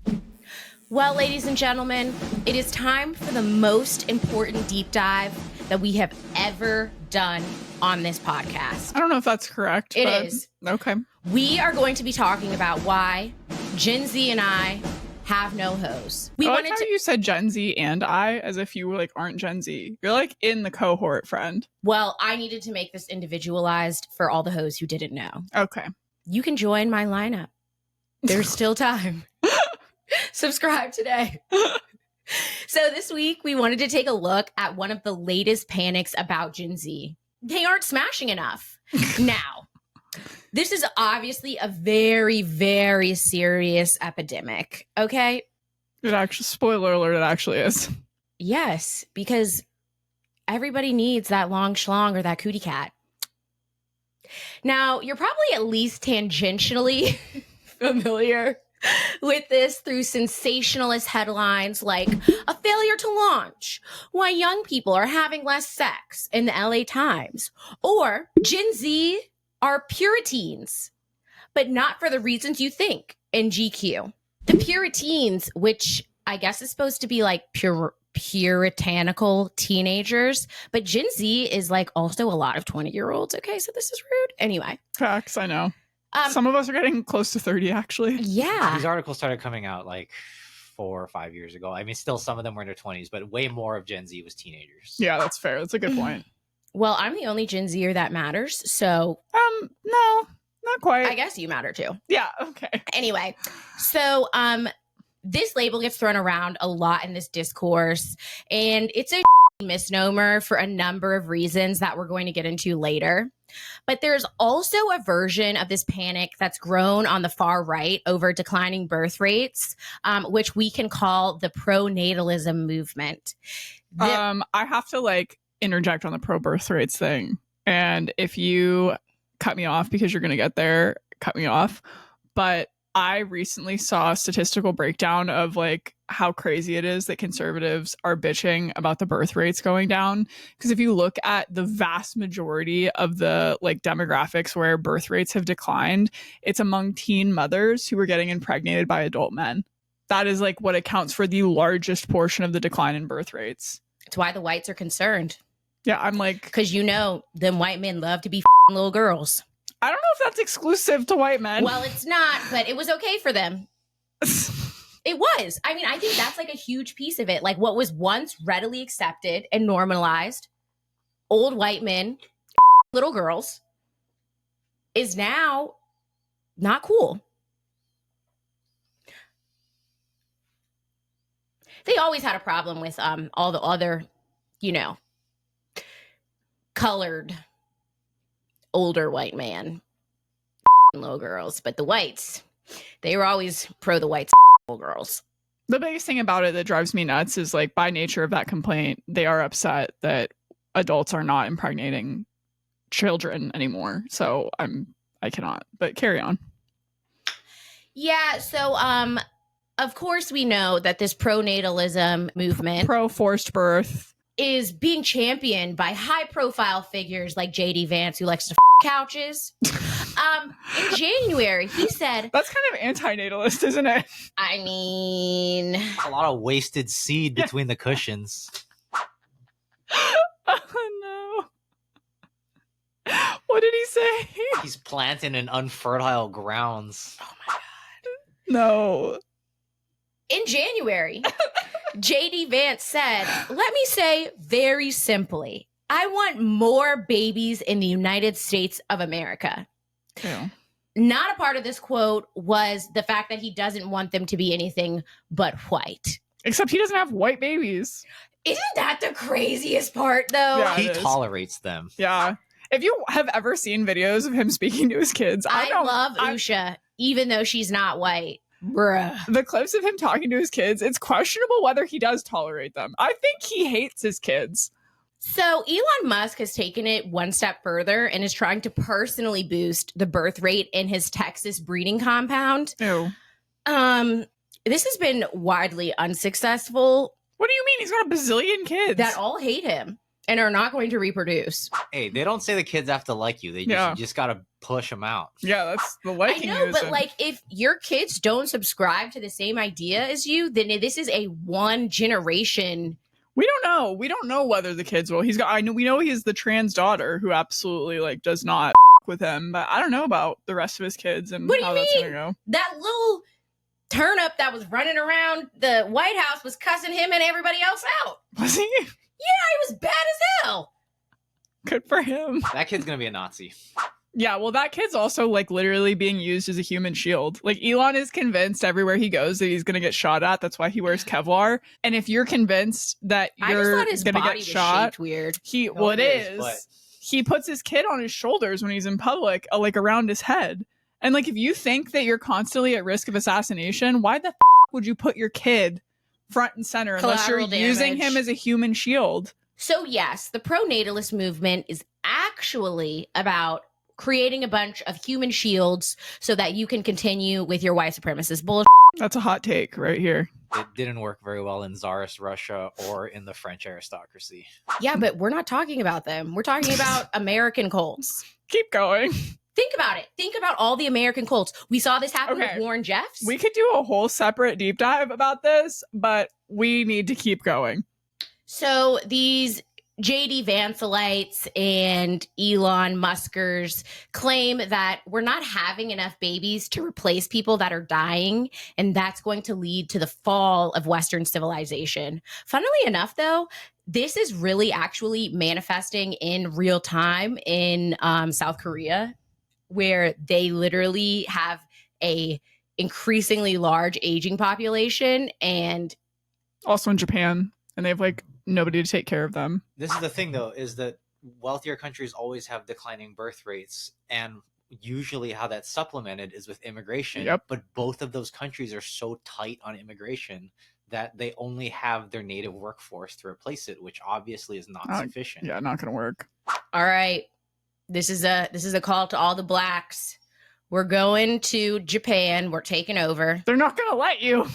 Well, ladies and gentlemen, it is time for the most important deep dive that we have ever done on this podcast. I don't know if that's correct. It but is. Okay. We are going to be talking about why Gen Z and I have no hose. We I like wanted how to. you said Gen Z and I, as if you like aren't Gen Z. You're like in the cohort, friend. Well, I needed to make this individualized for all the hoes who didn't know. Okay. You can join my lineup. There's still time. Subscribe today. So this week, we wanted to take a look at one of the latest panics about Gen Z. They aren't smashing enough. Now, this is obviously a very, very serious epidemic, okay? It actually, spoiler alert, it actually is. Yes, because everybody needs that long schlong or that cootie cat. Now, you're probably at least tangentially familiar with this through sensationalist headlines like a failure to launch, why young people are having less sex in the LA Times, or Gen Z are Puritans, but not for the reasons you think in GQ. The Puritans, which I guess is supposed to be like puritanical teenagers, but Gen Z is like also a lot of 20-year-olds. Okay, so this is rude. Anyway. Facts, I know. Some of us are getting close to 30, actually. Yeah. These articles started coming out like 4 or 5 years ago. I mean, still some of them were in their 20s, but way more of Gen Z was teenagers. Yeah, that's fair. That's a good point. Well, I'm the only Gen Zer that matters, so No, not quite. I guess you matter too. Yeah, okay. Anyway, so this label gets thrown around a lot in this discourse, and it's a misnomer for a number of reasons that we're going to get into later. But there's also a version of this panic that's grown on the far right over declining birth rates, which we can call the pro-natalism movement. I have to like interject on the pro birth rates thing. And if you cut me off because you're going to get there, cut me off. But I recently saw a statistical breakdown of like how crazy it is that conservatives are bitching about the birth rates going down. Because if you look at the vast majority of the like demographics where birth rates have declined, it's among teen mothers who are getting impregnated by adult men. That is like what accounts for the largest portion of the decline in birth rates. It's why the whites are concerned. Yeah, I'm like, because them white men love to be little girls. I don't know if that's exclusive to white men. Well, it's not, but it was okay for them. It was. I mean, I think that's like a huge piece of it. Like what was once readily accepted and normalized, old white men, little girls, is now not cool. They always had a problem with all the other, colored older white man little girls, but the whites, they were always pro the whites little girls. The biggest thing about it that drives me nuts is like by nature of that complaint, they are upset that adults are not impregnating children anymore. So I cannot, but carry on. Yeah, so of course we know that this pro-natalism movement, pro forced birth, is being championed by high-profile figures like J.D. Vance, who likes to couches. In January, he said... That's kind of anti-natalist, isn't it? I mean... A lot of wasted seed between the cushions. Oh, no. What did he say? He's planting in unfertile grounds. Oh, my God. No. In January... J.D. Vance said, let me say very simply, I want more babies in the United States of America. Yeah. Not a part of this quote was the fact that he doesn't want them to be anything but white. Except he doesn't have white babies. Isn't that the craziest part, though? Yeah. He it is. tolerates them. Yeah. If you have ever seen videos of him speaking to his kids, I love Usha, even though she's not white. Bruh. The clips of him talking to his kids, it's questionable whether he does tolerate them. I think he hates his kids. So Elon Musk has taken it one step further and is trying to personally boost the birth rate in his Texas breeding compound. Ew. This has been widely unsuccessful. What do you mean? He's got a bazillion kids. That all hate him and are not going to reproduce. Hey, they don't say the kids have to like you. They just, Yeah. you just got to push them out. Yeah, that's the I liking. know, but like if your kids don't subscribe to the same idea as you, then this is a one generation. we don't know. We don't know whether the kids will. He's got. I know. We know he's the trans daughter who absolutely like does not with him. But I don't know about the rest of his kids and What do how you that's mean? gonna go. That little turnip that was running around the White House was cussing him and everybody else out. Was he? It was bad as hell. Good for him. That kid's going to be a Nazi. Yeah, well, that kid's also like literally being used as a human shield. Like Elon is convinced everywhere he goes that he's gonna get shot at. That's why he wears Kevlar. And if you're convinced that I just you're thought his gonna body get was shot, shaped weird. well, it it is, is. but- He puts his kid on his shoulders when he's in public, like around his head. And like, if you think that you're constantly at risk of assassination, why the would you put your kid front and center unless you're Collateral using damage. him as a human shield? So yes, the pro-natalist movement is actually about creating a bunch of human shields so that you can continue with your white supremacist bullshit. That's a hot take right here. It didn't work very well in Tsarist Russia or in the French aristocracy. Yeah, but we're not talking about them. We're talking about American cults. Keep going. Think about it. Think about all the American cults. We saw this happen Okay. with Warren Jeffs. We could do a whole separate deep dive about this, but we need to keep going. So these JD Vancelites and Elon Muskers claim that we're not having enough babies to replace people that are dying, and that's going to lead to the fall of Western civilization. Funnily enough, though, this is really actually manifesting in real time in South Korea, where they literally have a increasingly large aging population, and Also in Japan, and they have like nobody to take care of them. This is the thing, though, is that wealthier countries always have declining birth rates. And usually how that's supplemented is with immigration. Yep. But both of those countries are so tight on immigration that they only have their native workforce to replace it, which obviously is not sufficient. Yeah, not gonna work. all right, this is a call to all the blacks. We're going to Japan. We're taking over. They're not gonna let you.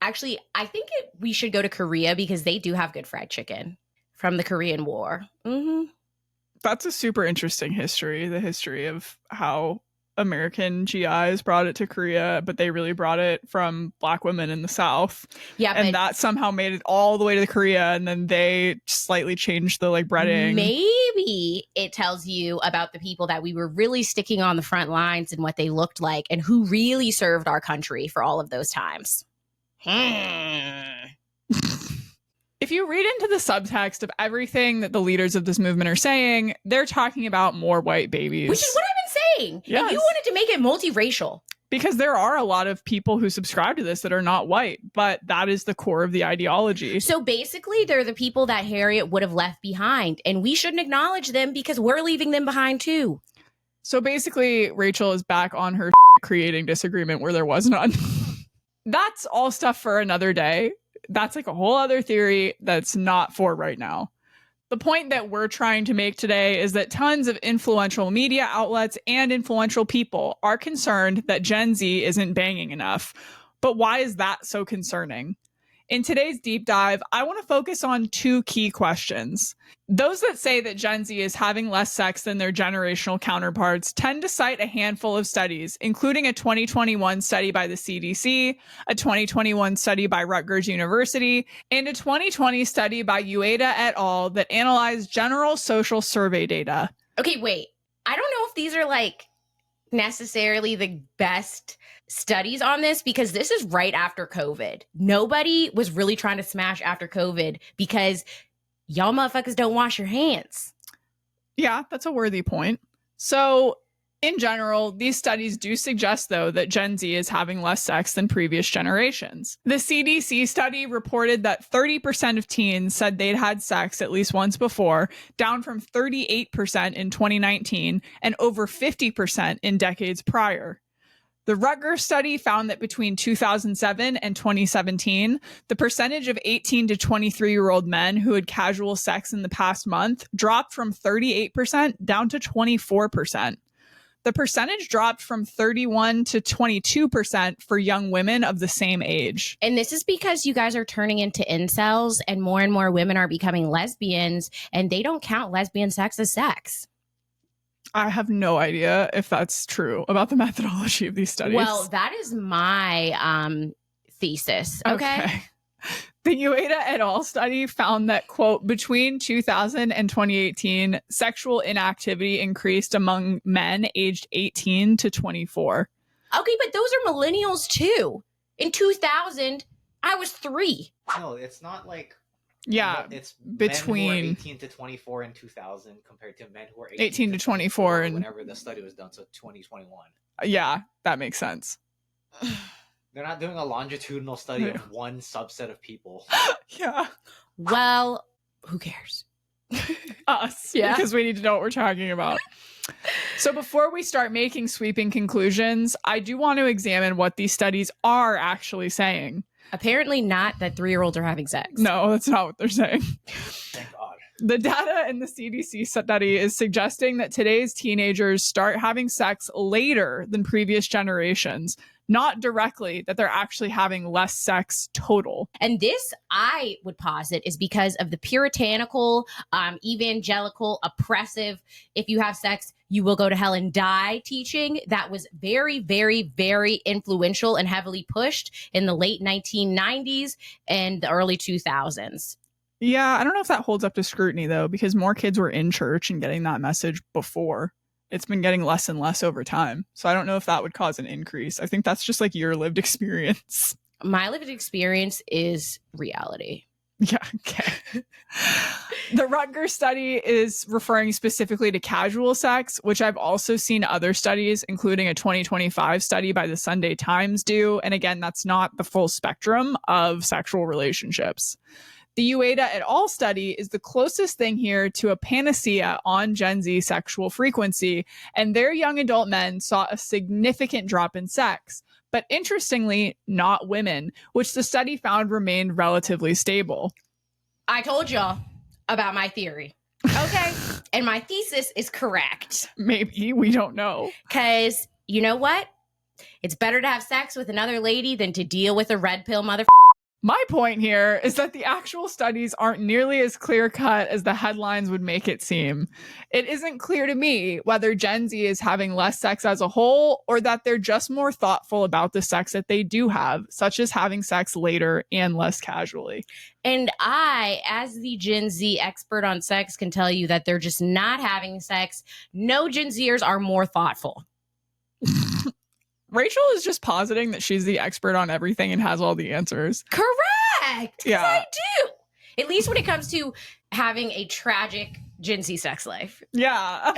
Actually, I think we should go to Korea because they do have good fried chicken from the Korean War. Mm-hmm. That's a super interesting history. The history of how American GIs brought it to Korea, but they really brought it from Black women in the South. Yeah, And but that somehow made it all the way to Korea, and then they slightly changed the like breading. maybe it tells you about the people that we were really sticking on the front lines and what they looked like and who really served our country for all of those times. If you read into the subtext of everything that the leaders of this movement are saying, they're talking about more white babies. Which is what I've been saying. Yes. And you wanted to make it multiracial. Because there are a lot of people who subscribe to this that are not white, but that is the core of the ideology. So basically, they're the people that Harriet would have left behind. And we shouldn't acknowledge them because we're leaving them behind too. So basically, Rachel is back on her creating disagreement where there was none. That's all stuff for another day. That's like a whole other theory that's not for right now. The point that we're trying to make today is that tons of influential media outlets and influential people are concerned that Gen Z isn't banging enough. But why is that so concerning? In today's deep dive, I want to focus on two key questions. Those that say that Gen Z is having less sex than their generational counterparts tend to cite a handful of studies, including a 2021 study by the CDC, a 2021 study by Rutgers University, and a 2020 study by Ueda et al. That analyzed general social survey data. Okay, wait. I don't know if these are like necessarily the best studies on this because this is right after COVID. Nobody was really trying to smash after COVID because y'all motherfuckers don't wash your hands. Yeah, that's a worthy point. So In general, these studies do suggest, though, that Gen Z is having less sex than previous generations. The CDC study reported that 30% of teens said they'd had sex at least once before, down from 38% in 2019 and over 50% in decades prior. The Rutgers study found that between 2007 and 2017, the percentage of 18 to 23-year-old men who had casual sex in the past month dropped from 38% down to 24%. The percentage dropped from 31 to 22% for young women of the same age. And this is because you guys are turning into incels and more women are becoming lesbians, and they don't count lesbian sex as sex. I have no idea if that's true about the methodology of these studies. Well, that is my thesis. Okay. The Ueda et al. Study found that, quote, between 2000 and 2018, sexual inactivity increased among men aged 18 to 24. Okay, but those are millennials too. In 2000, I was 3. No, it's not like... Yeah, it's between men who are 18 to 24 in 2000 compared to men who are 18 to 24 and whenever the study was done, so 2021. Yeah, that makes sense. They're not doing a longitudinal study of one subset of people. Yeah. Well, who cares? Us. Yeah. Because we need to know what we're talking about. So before we start making sweeping conclusions, I do want to examine what these studies are actually saying. Apparently not that 3-year-olds are having sex. No, that's not what they're saying. Thank God. The data in the CDC study is suggesting that today's teenagers start having sex later than previous generations, not directly that they're actually having less sex total. And this, I would posit, is because of the puritanical, evangelical, oppressive, if you have sex, you will go to hell and die teaching that was very, very, very influential and heavily pushed in the late 1990s and the early 2000s. Yeah, I don't know if that holds up to scrutiny, though, because more kids were in church and getting that message before. It's been getting less and less over time. So I don't know if that would cause an increase. I think that's just like your lived experience. My lived experience is reality. Yeah, okay. The Rutgers study is referring specifically to casual sex, which I've also seen other studies, including a 2025 study by the Sunday Times do. And again, that's not the full spectrum of sexual relationships. The Ueda et al. Study is the closest thing here to a panacea on Gen Z sexual frequency, and their young adult men saw a significant drop in sex. But interestingly, not women, which the study found remained relatively stable. I told y'all about my theory, okay? And my thesis is correct. Maybe, we don't know. Because you know what? It's better to have sex with another lady than to deal with a red pill motherfucker. My point here is that the actual studies aren't nearly as clear-cut as the headlines would make it seem. It isn't clear to me whether Gen Z is having less sex as a whole or that they're just more thoughtful about the sex that they do have, such as having sex later and less casually. And I, as the Gen Z expert on sex, can tell you that they're just not having sex. No Gen Zers are more thoughtful. Rachel is just positing that she's the expert on everything and has all the answers. Correct. Yeah. I do. At least when it comes to having a tragic Gen Z sex life. Yeah.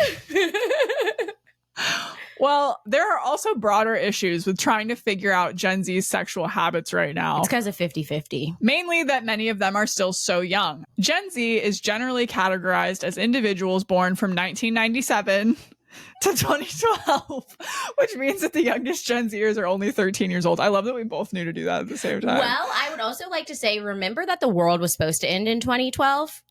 Well, there are also broader issues with trying to figure out Gen Z's sexual habits right now. It's because of 50-50. Mainly that many of them are still so young. Gen Z is generally categorized as individuals born from 1997 to 2012, which means that the youngest Gen Zers are only 13 years old. I love that we both knew to do that at the same time. Well, I would also like to say, remember that the world was supposed to end in 2012?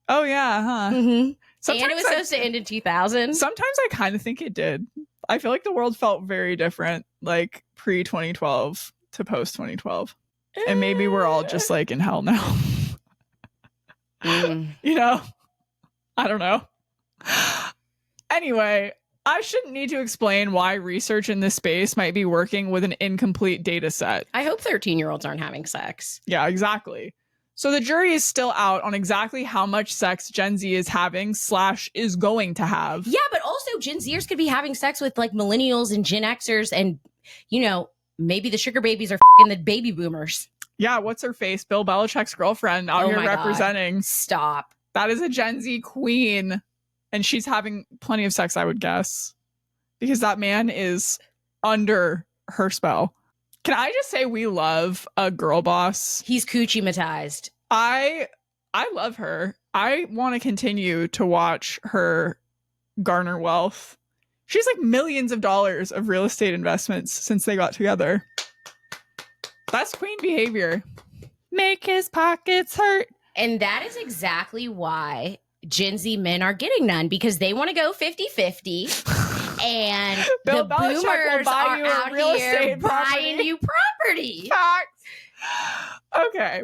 Oh, yeah, huh? Mm-hmm. And it was supposed to end in 2000. Sometimes I kind of think it did. I feel like the world felt very different, like pre-2012 to post-2012. And maybe we're all just like in hell now. You know? I don't know. Anyway, I shouldn't need to explain why research in this space might be working with an incomplete data set. I hope 13-year-olds aren't having sex. Yeah, exactly. So the jury is still out on exactly how much sex Gen Z is having / is going to have. Yeah, but also Gen Zers could be having sex with like millennials and Gen Xers and, you know, maybe the sugar babies are f***ing the baby boomers. Yeah, what's her face? Bill Belichick's girlfriend out here representing. God. Stop. That is a Gen Z queen. And she's having plenty of sex, I would guess. because that man is under her spell. Can I just say we love a girl boss? He's coochie-matized. I love her. I want to continue to watch her garner wealth. She's like millions of dollars of real estate investments since they got together. That's queen behavior. Make his pockets hurt. And that is exactly why Gen Z men are getting none, because they want to go 50-50. And Bill the Belichick will boomers buy are you a out real here estate property. buying you property. Facts. Okay.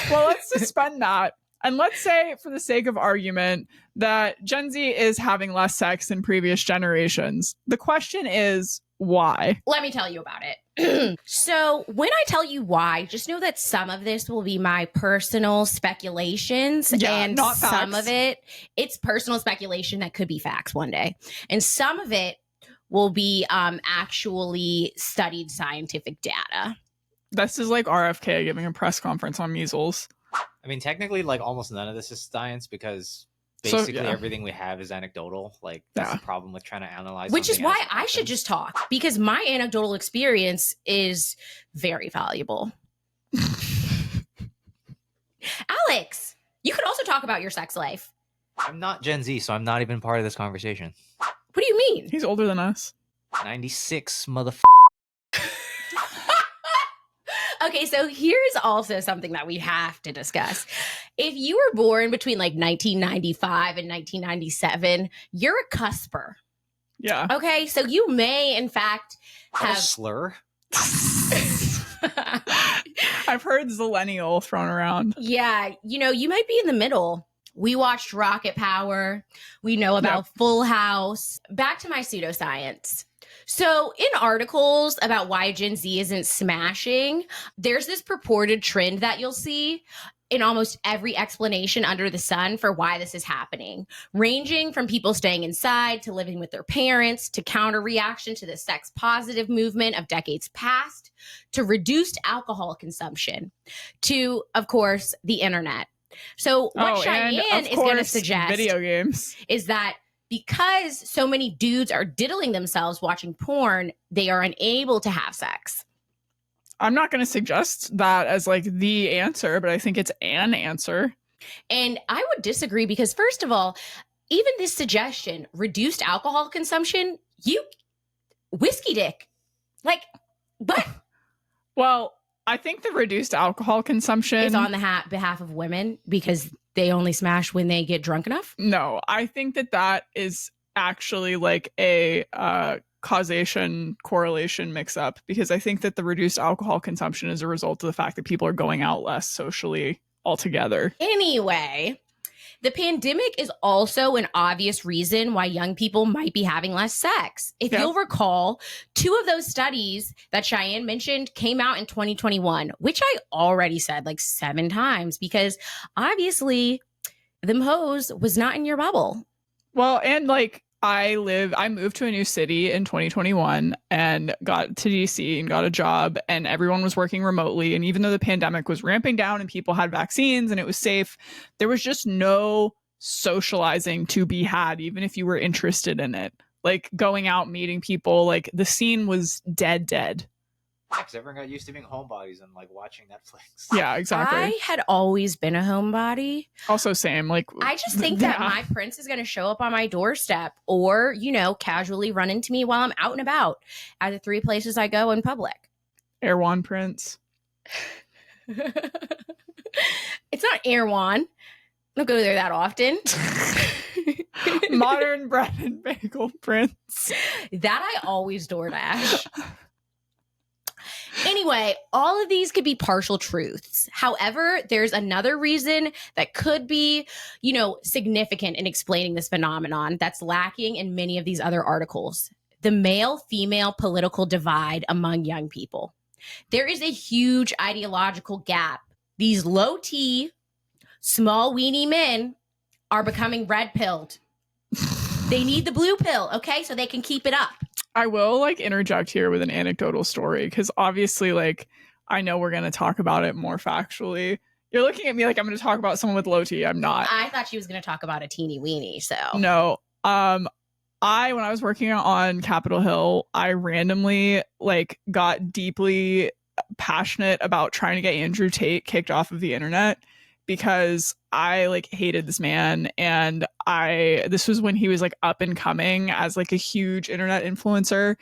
Well, let's suspend that. And let's say, for the sake of argument, that Gen Z is having less sex than previous generations. The question is, why? Let me tell you about it. So when I tell you why, just know that some of this will be my personal speculations, and not some facts. of it's personal speculation that could be facts one day. And some of it will be actually studied scientific data. This is like RFK giving a press conference on measles. I mean, technically, like almost none of this is science because basically everything we have is anecdotal. Like that's the problem with trying to analyze. Which is something why as it I should happens. just talk, because my anecdotal experience is very valuable. Alex, you could also talk about your sex life. I'm not Gen Z, so I'm not even part of this conversation. What do you mean? He's older than us. 96, motherfucker. Okay, so here's also something that we have to discuss. If you were born between like 1995 and 1997, you're a cusper. Yeah. Okay, so you may in fact A have slur. I've heard zillennial thrown around. Yeah, you might be in the middle. We watched Rocket Power. We know about Full House. Back to my pseudoscience. So in articles about why Gen Z isn't smashing, there's this purported trend that you'll see in almost every explanation under the sun for why this is happening, ranging from people staying inside to living with their parents to counter reaction to the sex positive movement of decades past to reduced alcohol consumption to, of course, the internet. So what Cheyenne is going to suggest video games is that because so many dudes are diddling themselves watching porn, they are unable to have sex. I'm not going to suggest that as like the answer, but I think it's an answer. And I would disagree because, first of all, even this suggestion, reduced alcohol consumption, whiskey dick. Like, but Well, I think the reduced alcohol consumption is on the behalf of women because they only smash when they get drunk enough. No, I think that is actually like a causation correlation mix up, because I think that the reduced alcohol consumption is a result of the fact that people are going out less socially altogether. Anyway, the pandemic is also an obvious reason why young people might be having less sex. If you'll recall, 2 of those studies that Cheyenne mentioned came out in 2021, which I already said like 7 times because obviously them hoes was not in your bubble. Well, and like I moved to a new city in 2021 and got to DC and got a job, and everyone was working remotely. And even though the pandemic was ramping down and people had vaccines and it was safe, there was just no socializing to be had, even if you were interested in it. Like going out, meeting people, like the scene was dead. Because everyone got used to being homebodies and like watching Netflix. Yeah, exactly. I had always been a homebody. Also, same. Like, I just think that my prince is going to show up on my doorstep or, casually run into me while I'm out and about at the 3 places I go in public. Erewhon Prince. It's not Erewhon. I don't go there that often. Modern bread and bagel Prince. That I always DoorDash. Anyway, all of these could be partial truths. However, there's another reason that could be, significant in explaining this phenomenon that's lacking in many of these other articles. The male-female political divide among young people. There is a huge ideological gap. These low-T, small weenie men are becoming red-pilled. They need the blue pill, okay? So they can keep it up. I will interject here with an anecdotal story, because obviously I know we're going to talk about it more factually. You're looking at me like I'm going to talk about someone with low T. I'm not. I thought she was going to talk about a teeny weenie. So no. When I was working on Capitol Hill, I randomly like got deeply passionate about trying to get Andrew Tate kicked off of the internet because I like hated this man, and this was when he was like up and coming as like a huge internet influencer,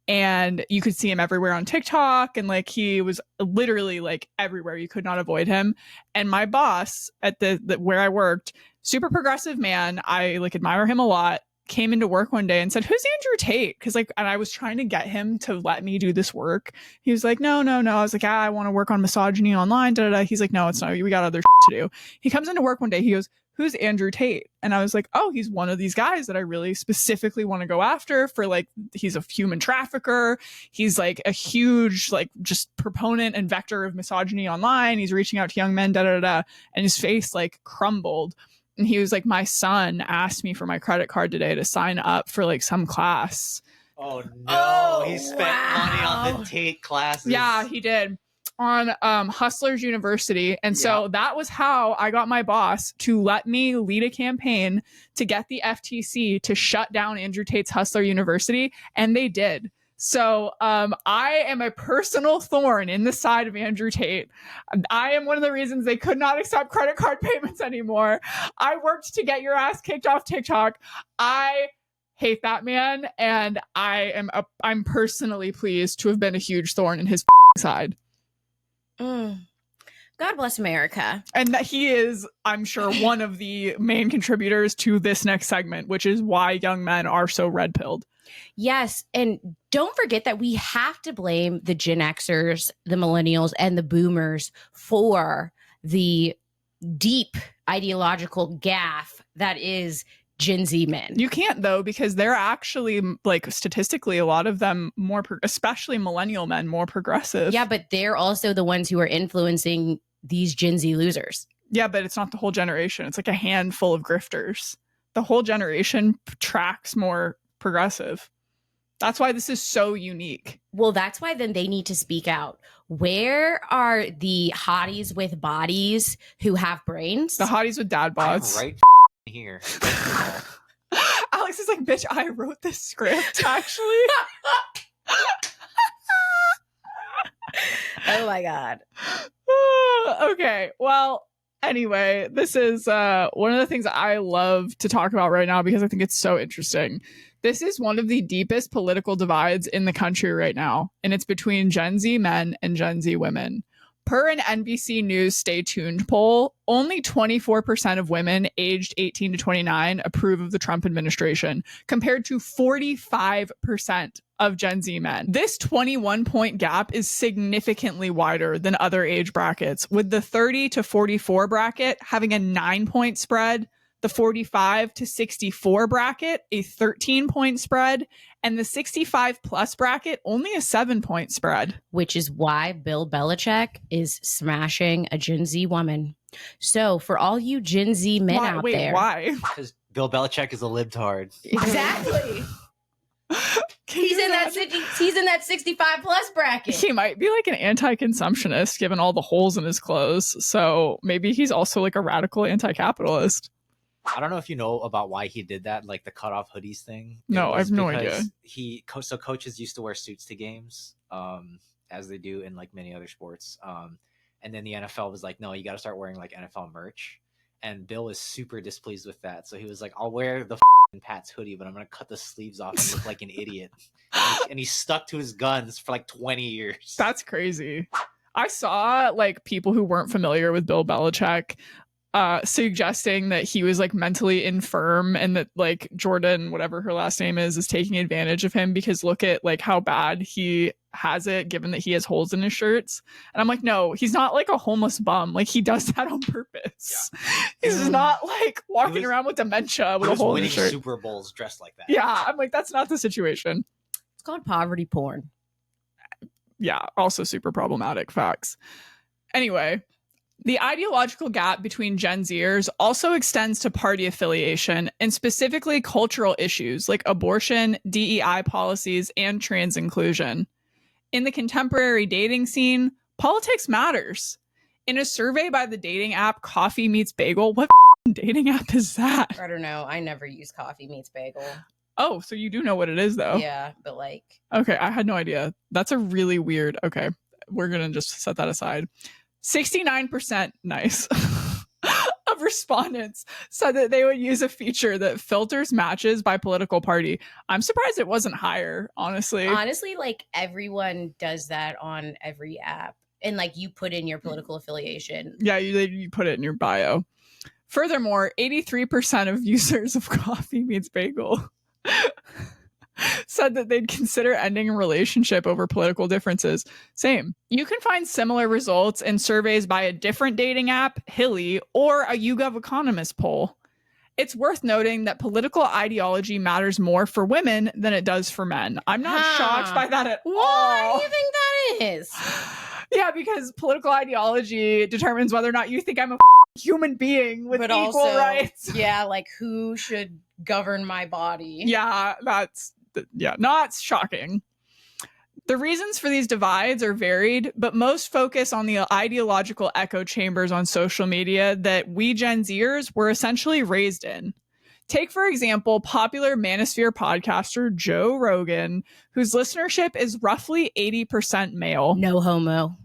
and you could see him everywhere on TikTok, and like he was literally like everywhere. You could not avoid him. And my boss at the where I worked, super progressive man, I like admire him a lot, came into work one day and said, "Who's Andrew Tate?" Because like, and I was trying to get him to let me do this work. He was like, no. I was like, I want to work on misogyny online. He's like, no, it's not. We got other to do. He comes into work one day. He goes, "Who's Andrew Tate?" And I was like, oh, he's one of these guys that I really specifically want to go after for like, he's a human trafficker. He's like a huge, like just proponent and vector of misogyny online. He's reaching out to young men, And his face like crumbled. And he was like, my son asked me for my credit card today to sign up for like some class. Oh no, he spent money on the Tate classes. Yeah, he did. On Hustlers University. And so that was how I got my boss to let me lead a campaign to get the FTC to shut down Andrew Tate's Hustler University. And they did. So I am a personal thorn in the side of Andrew Tate. I am one of the reasons they could not accept credit card payments anymore. I worked to get your ass kicked off TikTok. I hate that man, and I'm personally pleased to have been a huge thorn in his side. God bless America. And that he is, I'm sure, one of the main contributors to this next segment, which is why young men are so red-pilled. Yes. And don't forget that we have to blame the Gen Xers, the millennials, and the boomers for the deep ideological gaffe that is Gen Z men. You can't, though, because they're actually, like, statistically, a lot of them more, especially millennial men, more progressive. Yeah, but they're also the ones who are influencing these Gen Z losers. Yeah, but it's not the whole generation. It's like a handful of grifters. The whole generation tracks more progressive. That's why this is so unique. Well, that's why then they need to speak out. Where are the hotties with bodies who have brains? The hotties with dad bods. I'm right here. Alex is like, bitch, I wrote this script, actually. Oh my God. Okay, well, anyway, this is one of the things I love to talk about right now because I think it's so interesting. This is one of the deepest political divides in the country right now, and it's between Gen Z men and Gen Z women. Per an NBC News Stay Tuned poll, only 24% of women aged 18 to 29 approve of the Trump administration, compared to 45% of Gen Z men. This 21-point gap is significantly wider than other age brackets, with the 30 to 44 bracket having a 9-point spread, the 45 to 64 bracket a 13-point spread, and the 65 plus bracket only a 7-point spread. Which is why Bill Belichick is smashing a Gen Z woman. So for all you Gen Z men out there. Why? Because Bill Belichick is a libtard. Exactly. He's in that 65 plus bracket. He might be like an anti-consumptionist given all the holes in his clothes. So maybe he's also like a radical anti-capitalist. I don't know if you know about why he did that, like the cutoff hoodies thing. No, I have no idea. So coaches used to wear suits to games, as they do in like many other sports. And then the NFL was like, no, you got to start wearing like NFL merch. And Bill was super displeased with that. So he was like, I'll wear the Pat's hoodie, but I'm going to cut the sleeves off and look like an idiot. And he stuck to his guns for like 20 years. That's crazy. I saw like people who weren't familiar with Bill Belichick suggesting that he was like mentally infirm and that like Jordan, whatever her last name is taking advantage of him because look at like how bad he has it given that he has holes in his shirts. And I'm like, no, he's not like a homeless bum. Like he does that on purpose. Yeah. He's not like walking around with dementia with a hole in his shirt. Super Bowls dressed like that. Yeah, I'm like, that's not the situation. It's called poverty porn. Yeah, also super problematic. Facts. Anyway, the ideological gap between Gen Zers also extends to party affiliation and specifically cultural issues like abortion, DEI policies, and trans inclusion. In the contemporary dating scene, politics matters. In a survey by the dating app Coffee Meets Bagel, what dating app is that? I don't know. I never use Coffee Meets Bagel. Oh, so you do know what it is, though. Yeah, but like... Okay, I had no idea. That's a really weird... Okay, we're going to just set that aside. 69%, nice, of respondents said that they would use a feature that filters matches by political party. I'm surprised it wasn't higher, honestly. Honestly, like, everyone does that on every app. And, like, you put in your political affiliation. Yeah, you put it in your bio. Furthermore, 83% of users of Coffee Meets Bagel said that they'd consider ending a relationship over political differences. Same. You can find similar results in surveys by a different dating app, Hilly, or a YouGov Economist poll. It's worth noting that political ideology matters more for women than it does for men. I'm not shocked by that at all. Why do you think that is? Yeah, because political ideology determines whether or not you think I'm a human being with equal rights. Yeah, like who should govern my body? Yeah, not shocking. The reasons for these divides are varied, but most focus on the ideological echo chambers on social media that we Gen Zers were essentially raised in. Take, for example, popular manosphere podcaster Joe Rogan, whose listenership is roughly 80% male. No homo.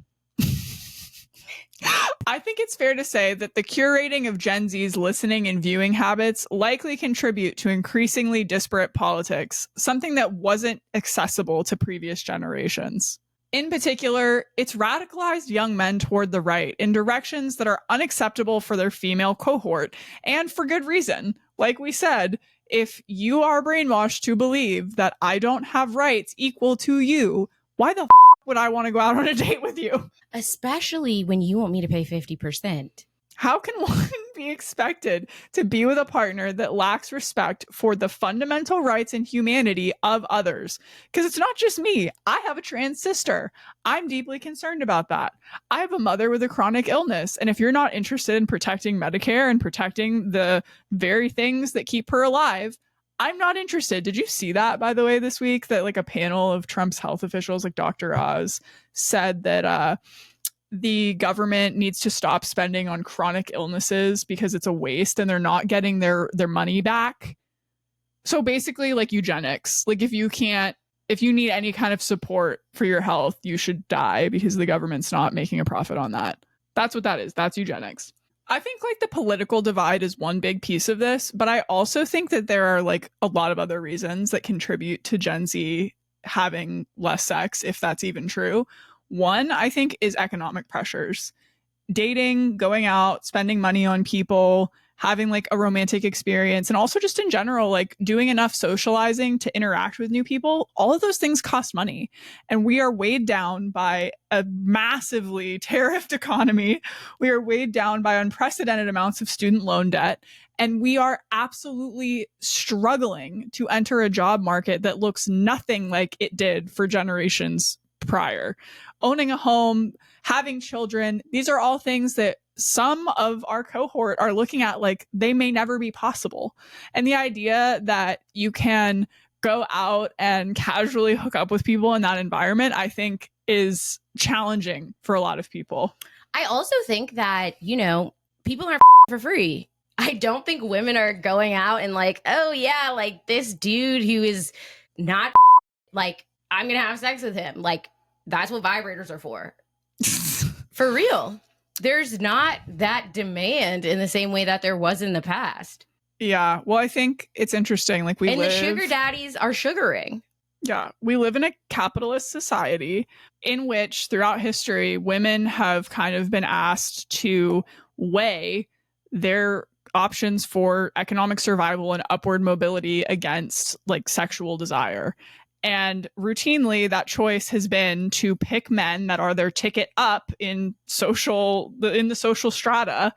I think it's fair to say that the curating of Gen Z's listening and viewing habits likely contribute to increasingly disparate politics, something that wasn't accessible to previous generations. In particular, it's radicalized young men toward the right in directions that are unacceptable for their female cohort, and for good reason. Like we said, if you are brainwashed to believe that I don't have rights equal to you, why the would I want to go out on a date with you? Especially when you want me to pay 50%. How can one be expected to be with a partner that lacks respect for the fundamental rights and humanity of others? Because it's not just me. I have a trans sister. I'm deeply concerned about that. I have a mother with a chronic illness. And if you're not interested in protecting Medicare and protecting the very things that keep her alive, I'm not interested. Did you see that, by the way, this week? That like a panel of Trump's health officials, like Dr. Oz, said that the government needs to stop spending on chronic illnesses because it's a waste and they're not getting their money back. So basically like eugenics. Like if you need any kind of support for your health, you should die because the government's not making a profit on that. That's what that is. That's eugenics. I think like the political divide is one big piece of this, but I also think that there are like a lot of other reasons that contribute to Gen Z having less sex, if that's even true. One, I think, is economic pressures. Dating, going out, spending money on people, having like a romantic experience, and also just in general, like doing enough socializing to interact with new people. All of those things cost money. And we are weighed down by a massively tariffed economy. We are weighed down by unprecedented amounts of student loan debt. And we are absolutely struggling to enter a job market that looks nothing like it did for generations prior. Owning a home, having children, these are all things that some of our cohort are looking at like they may never be possible. And the idea that you can go out and casually hook up with people in that environment, I think is challenging for a lot of people. I also think that, people aren't for free. I don't think women are going out and like, oh yeah, like this dude who is not like, I'm going to have sex with him. Like, that's what vibrators are for. For real. There's not that demand in the same way that there was in the past. Yeah. Well, I think it's interesting. Like the sugar daddies are sugaring. Yeah. We live in a capitalist society in which throughout history, women have kind of been asked to weigh their options for economic survival and upward mobility against like sexual desire. And routinely, that choice has been to pick men that are their ticket up in the social strata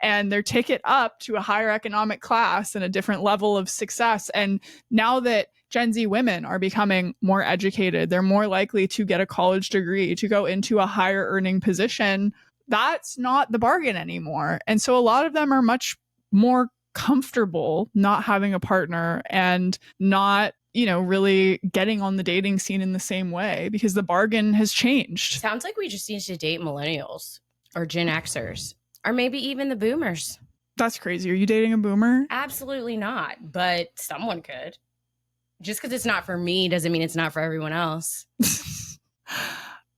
and their ticket up to a higher economic class and a different level of success. And now that Gen Z women are becoming more educated, they're more likely to get a college degree, to go into a higher earning position. That's not the bargain anymore. And so a lot of them are much more comfortable not having a partner and not really getting on the dating scene in the same way because the bargain has changed. Sounds like we just need to date millennials or Gen Xers or maybe even the boomers. That's crazy. Are you dating a boomer? Absolutely not, but someone could. Just because it's not for me doesn't mean it's not for everyone else.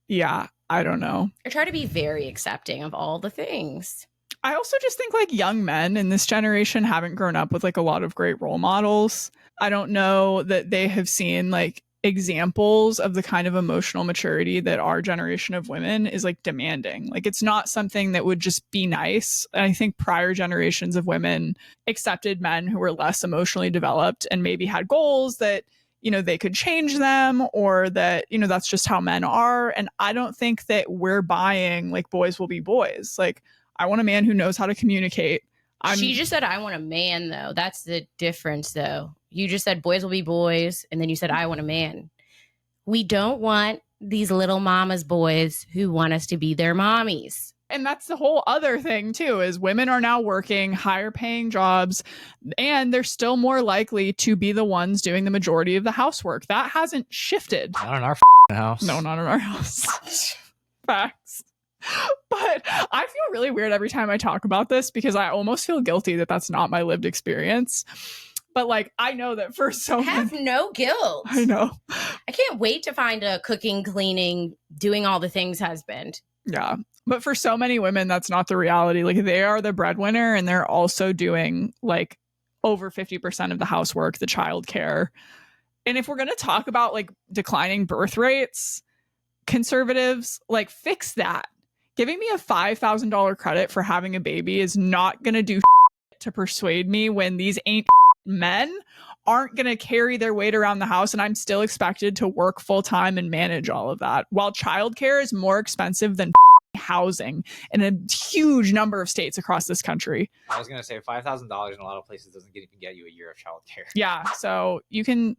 Yeah, I don't know. I try to be very accepting of all the things. I also just think like young men in this generation haven't grown up with like a lot of great role models. I don't know that they have seen like examples of the kind of emotional maturity that our generation of women is like demanding. Like it's not something that would just be nice. And I think prior generations of women accepted men who were less emotionally developed and maybe had goals that, you know, they could change them, or that, you know, that's just how men are. And I don't think that we're buying like boys will be boys. Like I want a man who knows how to communicate. She just said, I want a man, though. That's the difference, though. You just said boys will be boys, and then you said, I want a man. We don't want these little mama's boys who want us to be their mommies. And that's the whole other thing, too, is women are now working higher paying jobs, and they're still more likely to be the ones doing the majority of the housework. That hasn't shifted. Not in our house. No, not in our house. Facts. But I feel really weird every time I talk about this because I almost feel guilty that that's not my lived experience. But like, I know that for so have many... no guilt. I know. I can't wait to find a cooking, cleaning, doing all the things husband. Yeah. But for so many women, that's not the reality. Like they are the breadwinner and they're also doing like over 50% of the housework, the childcare. And if we're going to talk about like declining birth rates, conservatives like fix that. Giving me a $5,000 credit for having a baby is not going to do to persuade me when these ain't men aren't going to carry their weight around the house and I'm still expected to work full time and manage all of that. While childcare is more expensive than housing in a huge number of states across this country. I was going to say $5,000 in a lot of places doesn't even get you a year of childcare. Yeah. So you can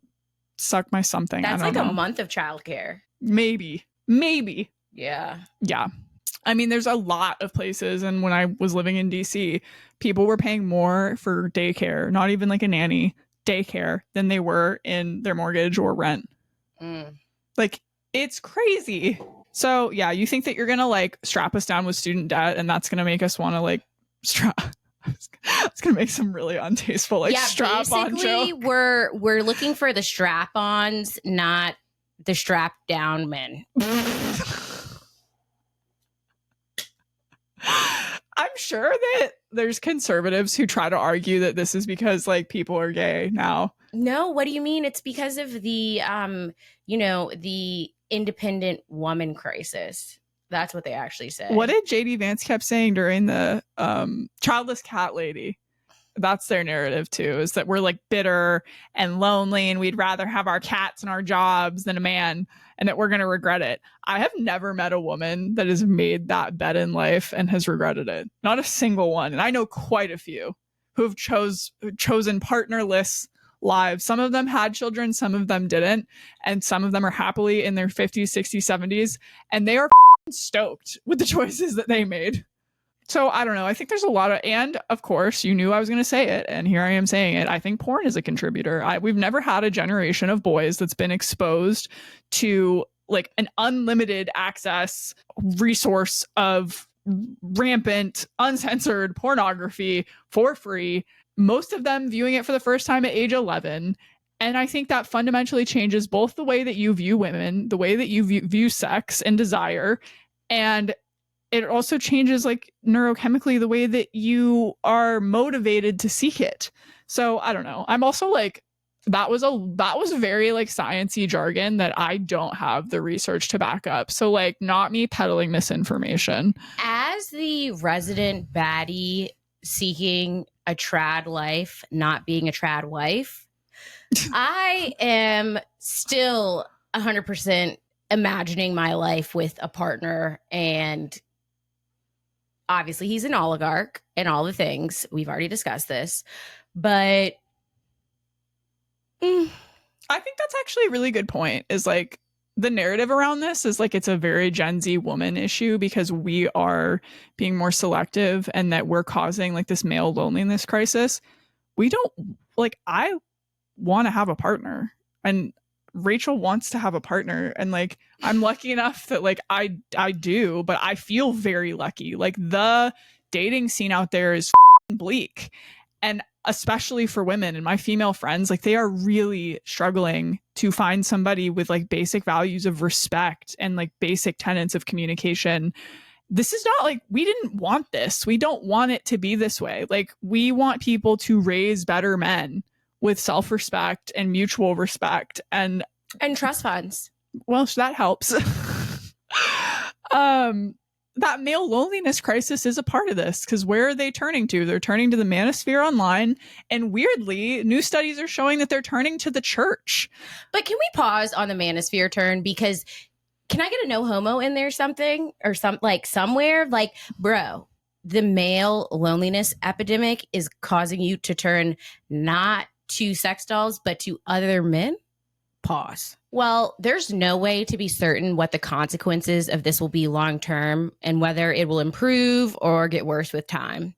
suck my something. That's I don't like know. a month of childcare. Maybe. Yeah. Yeah. I mean, there's a lot of places. And when I was living in DC, people were paying more for daycare, not even like a nanny, daycare, than they were in their mortgage or rent. Like, it's crazy. So, yeah, you think that you're going to like strap us down with student debt and that's going to make us want to like strap. It's going to make some really untasteful like strap on joke. We're looking for the strap-ons, not the strapped down men. I'm sure that there's conservatives who try to argue that this is because like people are gay now. No, what do you mean? It's because of the the independent woman crisis. That's what they actually say. What did JD Vance kept saying during the childless cat lady? That's their narrative too, is that we're like bitter and lonely and we'd rather have our cats and our jobs than a man and that we're going to regret it. I have never met a woman that has made that bet in life and has regretted it. Not a single one. And I know quite a few who have chosen partnerless lives. Some of them had children, some of them didn't. And some of them are happily in their 50s, 60s, 70s. And they are stoked with the choices that they made. So I don't know. I think there's a lot of, and of course, you knew I was going to say it, and here I am saying it. I think porn is a contributor. We've never had a generation of boys that's been exposed to like an unlimited access resource of rampant, uncensored pornography for free. Most of them viewing it for the first time at age 11. And I think that fundamentally changes both the way that you view women, the way that you view sex and desire, and it also changes like neurochemically the way that you are motivated to seek it. So I don't know. I'm also like, that was very like sciencey jargon that I don't have the research to back up. So like not me peddling misinformation. As the resident baddie seeking a trad life, not being a trad wife, I am still 100% imagining my life with a partner, and obviously he's an oligarch and all the things. We've already discussed this, but I think that's actually a really good point, is like the narrative around this is like it's a very Gen Z woman issue because we are being more selective and that we're causing like this male loneliness crisis. We don't like, I want to have a partner and Rachel wants to have a partner, and like I'm lucky enough that like I do, but I feel very lucky. Like the dating scene out there is bleak, And especially for women and my female friends, like they are really struggling to find somebody with like basic values of respect and like basic tenets of communication. This is not like, we didn't want this. We don't want it to be this way. Like we want people to raise better men with self-respect and mutual respect and trust funds. Well, that helps. That male loneliness crisis is a part of this, because where are they turning to? They're turning to the manosphere online, and weirdly, new studies are showing that they're turning to the church. But can we pause on the manosphere turn? Because can I get a no homo in there something or somewhere? Like, bro, the male loneliness epidemic is causing you to turn not to sex dolls, but to other men? Pause. Well, there's no way to be certain what the consequences of this will be long term and whether it will improve or get worse with time.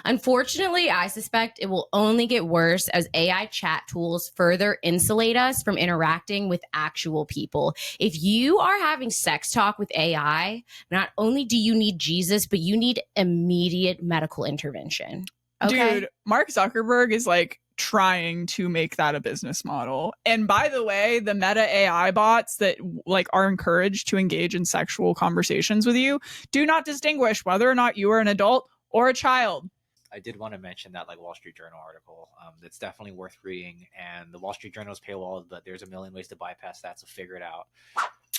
Unfortunately, I suspect it will only get worse as AI chat tools further insulate us from interacting with actual people. If you are having sex talk with AI, not only do you need Jesus, but you need immediate medical intervention. Okay? Dude, Mark Zuckerberg is like trying to make that a business model. And by the way, the meta AI bots that like are encouraged to engage in sexual conversations with you do not distinguish whether or not you are an adult or a child. I did want to mention that like Wall Street Journal article that's definitely worth reading, and the Wall Street Journal is paywalled, but there's a million ways to bypass that, so figure it out.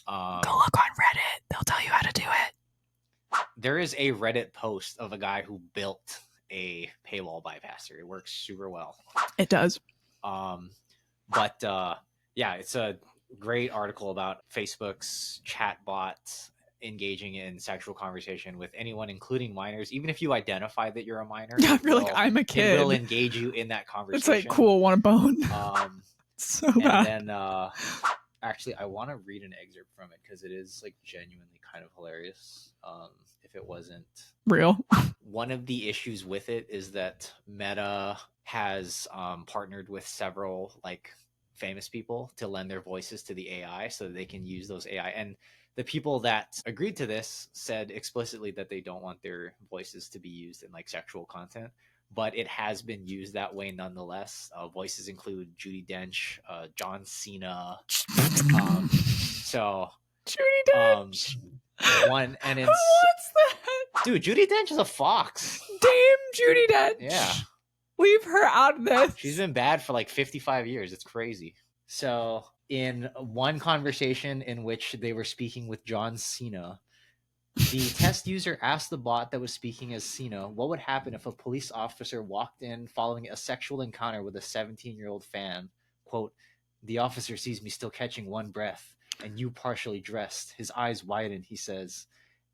Go look on Reddit. They'll tell you how to do it. There is a Reddit post of a guy who built a paywall bypasser. It works super well. It does. But yeah, it's a great article about Facebook's chatbot engaging in sexual conversation with anyone, including minors. Even if you identify that you're a minor, Yeah, you're like, I'm a kid. It will engage you in that conversation. It's like, cool, want a bone. So bad. And then actually, I want to read an excerpt from it because it is like genuinely kind of hilarious. If it wasn't real. One of the issues with it is that Meta has partnered with several like famous people to lend their voices to the AI so that they can use those AI. And the people that agreed to this said explicitly that they don't want their voices to be used in like sexual content, but it has been used that way nonetheless. Voices include Judi Dench, John Cena. So Judi Dench. One and it's what's that? Dude, Judi Dench is a fox. Damn Judi Dench. Yeah. Leave her out of this. She's been bad for like 55 years. It's crazy. So in one conversation in which they were speaking with John Cena, the test user asked the bot that was speaking as Cena what would happen if a police officer walked in following a sexual encounter with a 17-year-old fan. Quote, the officer sees me still catching one breath and you partially dressed. His eyes widen. He says,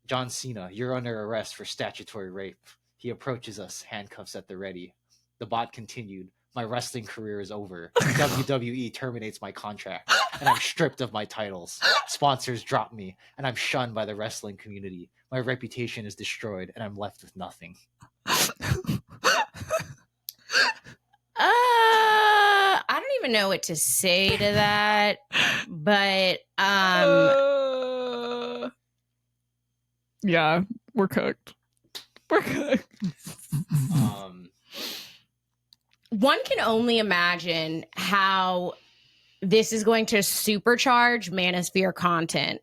John Cena, you're under arrest for statutory rape. He approaches us, handcuffs at the ready. The bot continued, my wrestling career is over. WWE terminates my contract, and I'm stripped of my titles. Sponsors drop me, and I'm shunned by the wrestling community. My reputation is destroyed, and I'm left with nothing. I don't even know what to say to that, but yeah, we're cooked. We're cooked. One can only imagine how this is going to supercharge manosphere content.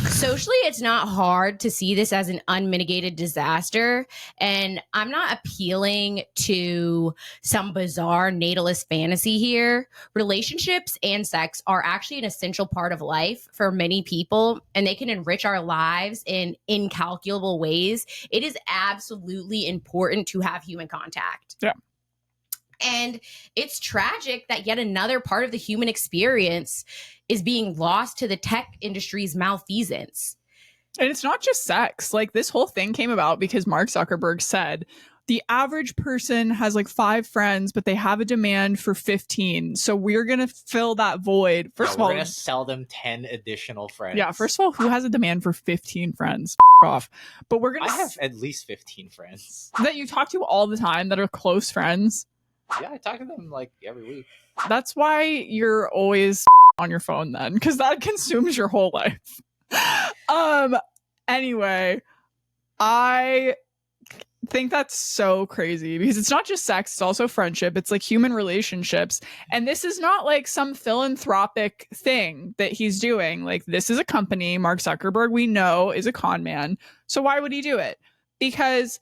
Socially, it's not hard to see this as an unmitigated disaster. And I'm not appealing to some bizarre natalist fantasy here. Relationships and sex are actually an essential part of life for many people, and they can enrich our lives in incalculable ways. It is absolutely important to have human contact. Yeah. And it's tragic that yet another part of the human experience is being lost to the tech industry's malfeasance. And it's not just sex. Like, this whole thing came about because Mark Zuckerberg said the average person has like 5 friends, but they have a demand for 15. So we're going to fill that void. First of all, we're going to sell them 10 additional friends. Yeah, first of all, who has a demand for 15 friends? Off. But we're going to... I have at least 15 friends. That you talk to all the time that are close friends? Yeah, I talk to them like every week. That's why you're always on your phone then, because that consumes your whole life. Anyway, think that's so crazy because it's not just sex, it's also friendship. It's like human relationships. And this is not like some philanthropic thing that he's doing. Like, this is a company. Mark Zuckerberg, we know, is a con man. So why would he do it? Because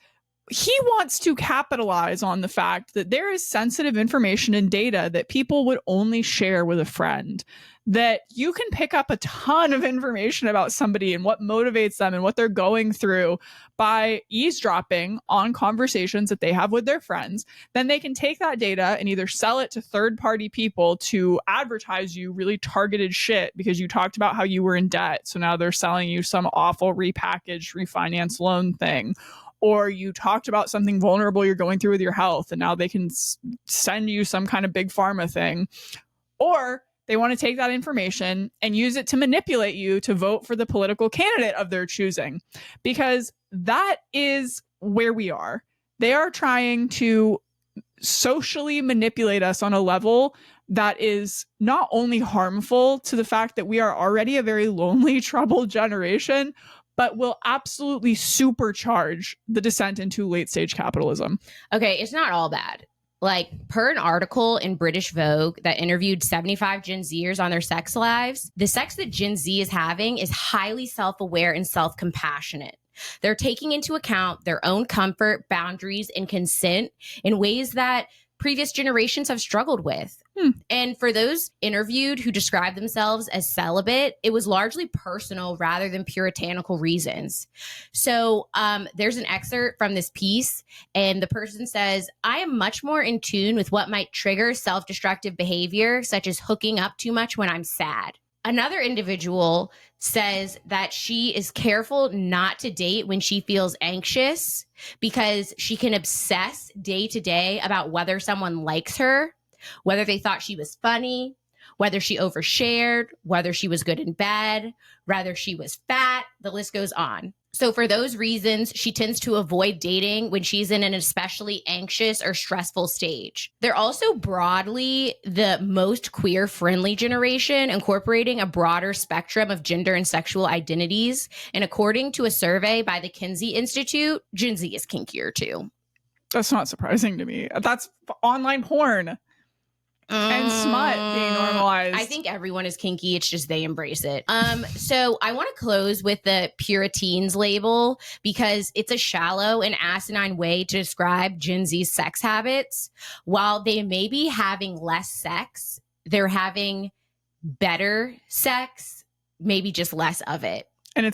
he wants to capitalize on the fact that there is sensitive information and data that people would only share with a friend. That you can pick up a ton of information about somebody and what motivates them and what they're going through by eavesdropping on conversations that they have with their friends. Then they can take that data and either sell it to third-party people to advertise you really targeted shit because you talked about how you were in debt. So now they're selling you some awful repackaged refinance loan thing. Or you talked about something vulnerable you're going through with your health and now they can send you some kind of big pharma thing. Or they want to take that information and use it to manipulate you to vote for the political candidate of their choosing, because that is where we are. They are trying to socially manipulate us on a level that is not only harmful to the fact that we are already a very lonely, troubled generation, but will absolutely supercharge the descent into late stage capitalism. Okay, it's not all bad. Like, per an article in British Vogue that interviewed 75 Gen Zers on their sex lives, the sex that Gen Z is having is highly self-aware and self-compassionate. They're taking into account their own comfort, boundaries, and consent in ways that previous generations have struggled with. And for those interviewed who described themselves as celibate, it was largely personal rather than puritanical reasons. So there's an excerpt from this piece, and the person says, "I am much more in tune with what might trigger self-destructive behavior, such as hooking up too much when I'm sad." Another individual says that she is careful not to date when she feels anxious because she can obsess day to day about whether someone likes her, whether they thought she was funny, whether she overshared, whether she was good in bed, whether she was fat, the list goes on. So for those reasons, she tends to avoid dating when she's in an especially anxious or stressful stage. They're also broadly the most queer-friendly generation, incorporating a broader spectrum of gender and sexual identities. And according to a survey by the Kinsey Institute, Gen Z is kinkier too. That's not surprising to me. That's online porn. And smut being normalized. I think everyone is kinky. It's just they embrace it. So I want to close with the Puriteens label because it's a shallow and asinine way to describe Gen Z's sex habits. While they may be having less sex, they're having better sex, maybe just less of it. And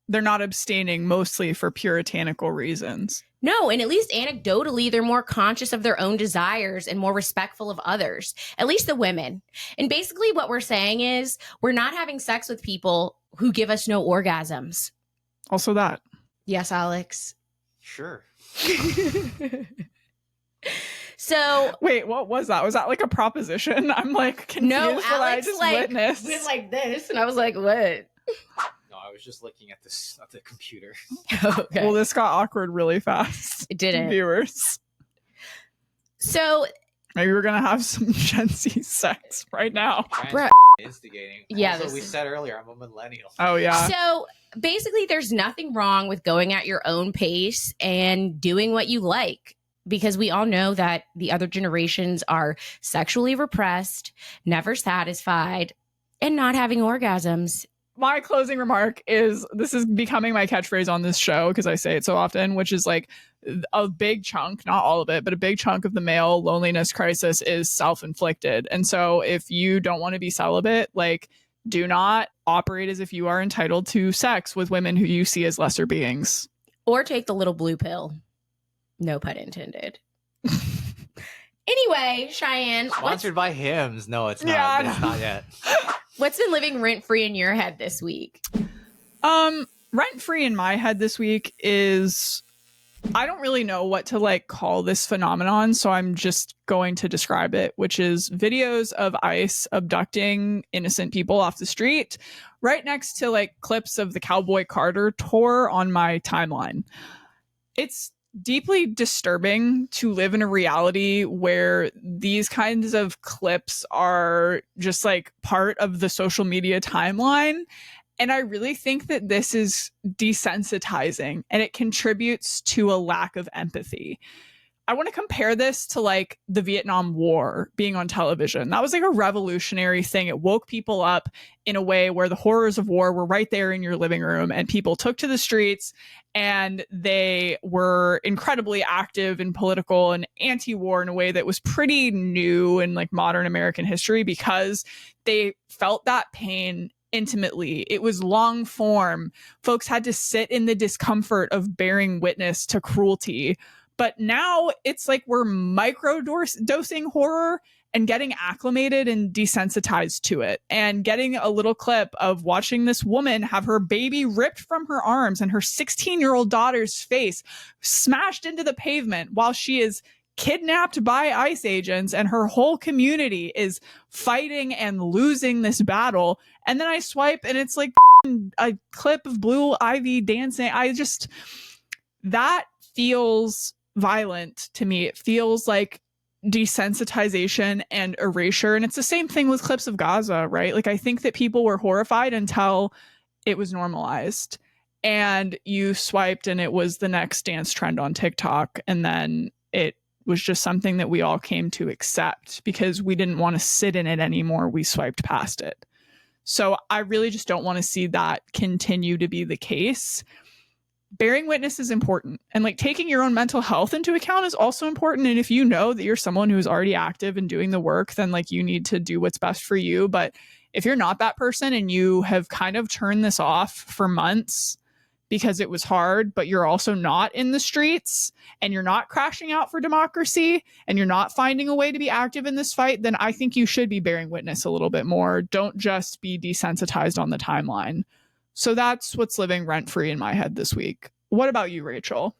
they're not abstaining mostly for puritanical reasons. No, and at least anecdotally, they're more conscious of their own desires and more respectful of others, at least the women. And basically what we're saying is we're not having sex with people who give us no orgasms. Also that. Yes, Alex. Sure. So wait, what was that? Was that like a proposition? I'm like confused. No, Alex, what I just witnessed. Went like this, and I was like, what? I was just looking at this at the computer. Okay. Well, this got awkward really fast. It didn't. Viewers. So maybe we're gonna have some Gen Z sex right now. Bruh. Instigating. Yeah, Also, we said earlier, I'm a millennial. Oh yeah. So basically, there's nothing wrong with going at your own pace and doing what you like. Because we all know that the other generations are sexually repressed, never satisfied, and not having orgasms. My closing remark is this is becoming my catchphrase on this show because I say it so often, which is like a big chunk, not all of it, but a big chunk of the male loneliness crisis is self-inflicted. And so if you don't want to be celibate, like do not operate as if you are entitled to sex with women who you see as lesser beings. Or take the little blue pill. No pun intended. Anyway, Cheyenne. Sponsored by Hims. No, it's not. Yeah, it's not yet. What's been living rent-free in your head this week? Rent-free in my head this week is I don't really know what to like call this phenomenon, so I'm just going to describe it, which is videos of ICE abducting innocent people off the street right next to like clips of the Cowboy Carter tour on my timeline. It's deeply disturbing to live in a reality where these kinds of clips are just like part of the social media timeline. And I really think that this is desensitizing and it contributes to a lack of empathy. I want to compare this to like the Vietnam War being on television. That was like a revolutionary thing. It woke people up in a way where the horrors of war were right there in your living room and people took to the streets and they were incredibly active and political and anti-war in a way that was pretty new in like modern American history because they felt that pain intimately. It was long form. Folks had to sit in the discomfort of bearing witness to cruelty. But now it's like we're micro-dosing horror and getting acclimated and desensitized to it. And getting a little clip of watching this woman have her baby ripped from her arms and her 16-year-old daughter's face smashed into the pavement while she is kidnapped by ICE agents and her whole community is fighting and losing this battle. And then I swipe and it's like a clip of Blue Ivy dancing. That feels violent to me. It feels like desensitization and erasure. And it's the same thing with clips of Gaza, right? Like I think that people were horrified until it was normalized and you swiped and it was the next dance trend on TikTok. And then it was just something that we all came to accept because we didn't want to sit in it anymore. We swiped past it. So I really just don't want to see that continue to be the case. Bearing witness is important, and like taking your own mental health into account is also important. And if you know that you're someone who's already active and doing the work, then like you need to do what's best for you. But if you're not that person and you have kind of turned this off for months because it was hard, but you're also not in the streets and you're not crashing out for democracy and you're not finding a way to be active in this fight, then I think you should be bearing witness a little bit more. Don't just be desensitized on the timeline. So that's what's living rent-free in my head this week. What about you, Rachel?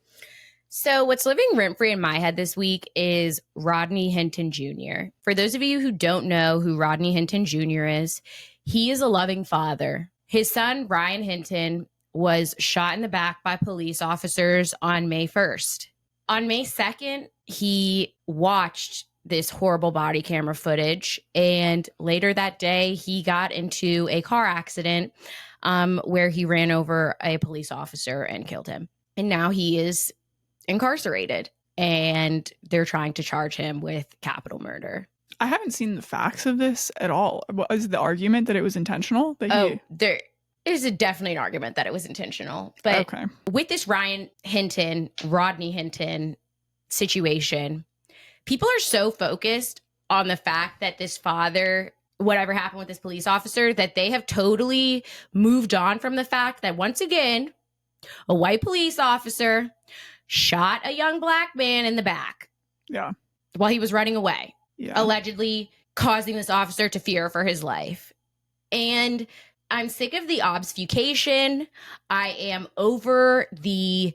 So what's living rent-free in my head this week is Rodney Hinton Jr. For those of you who don't know who Rodney Hinton Jr. is, he is a loving father. His son, Ryan Hinton, was shot in the back by police officers on May 1st. On May 2nd, he watched this horrible body camera footage. And later that day, he got into a car accident where he ran over a police officer and killed him. And now he is incarcerated and they're trying to charge him with capital murder. I haven't seen the facts of this at all. What is the argument that it was intentional? There is definitely an argument that it was intentional. But okay. With this Rodney Hinton situation, people are so focused on the fact that this father, whatever happened with this police officer, that they have totally moved on from the fact that once again, a white police officer shot a young black man in the back. Yeah. While he was running away. Yeah. Allegedly causing this officer to fear for his life. And I'm sick of the obfuscation. I am over the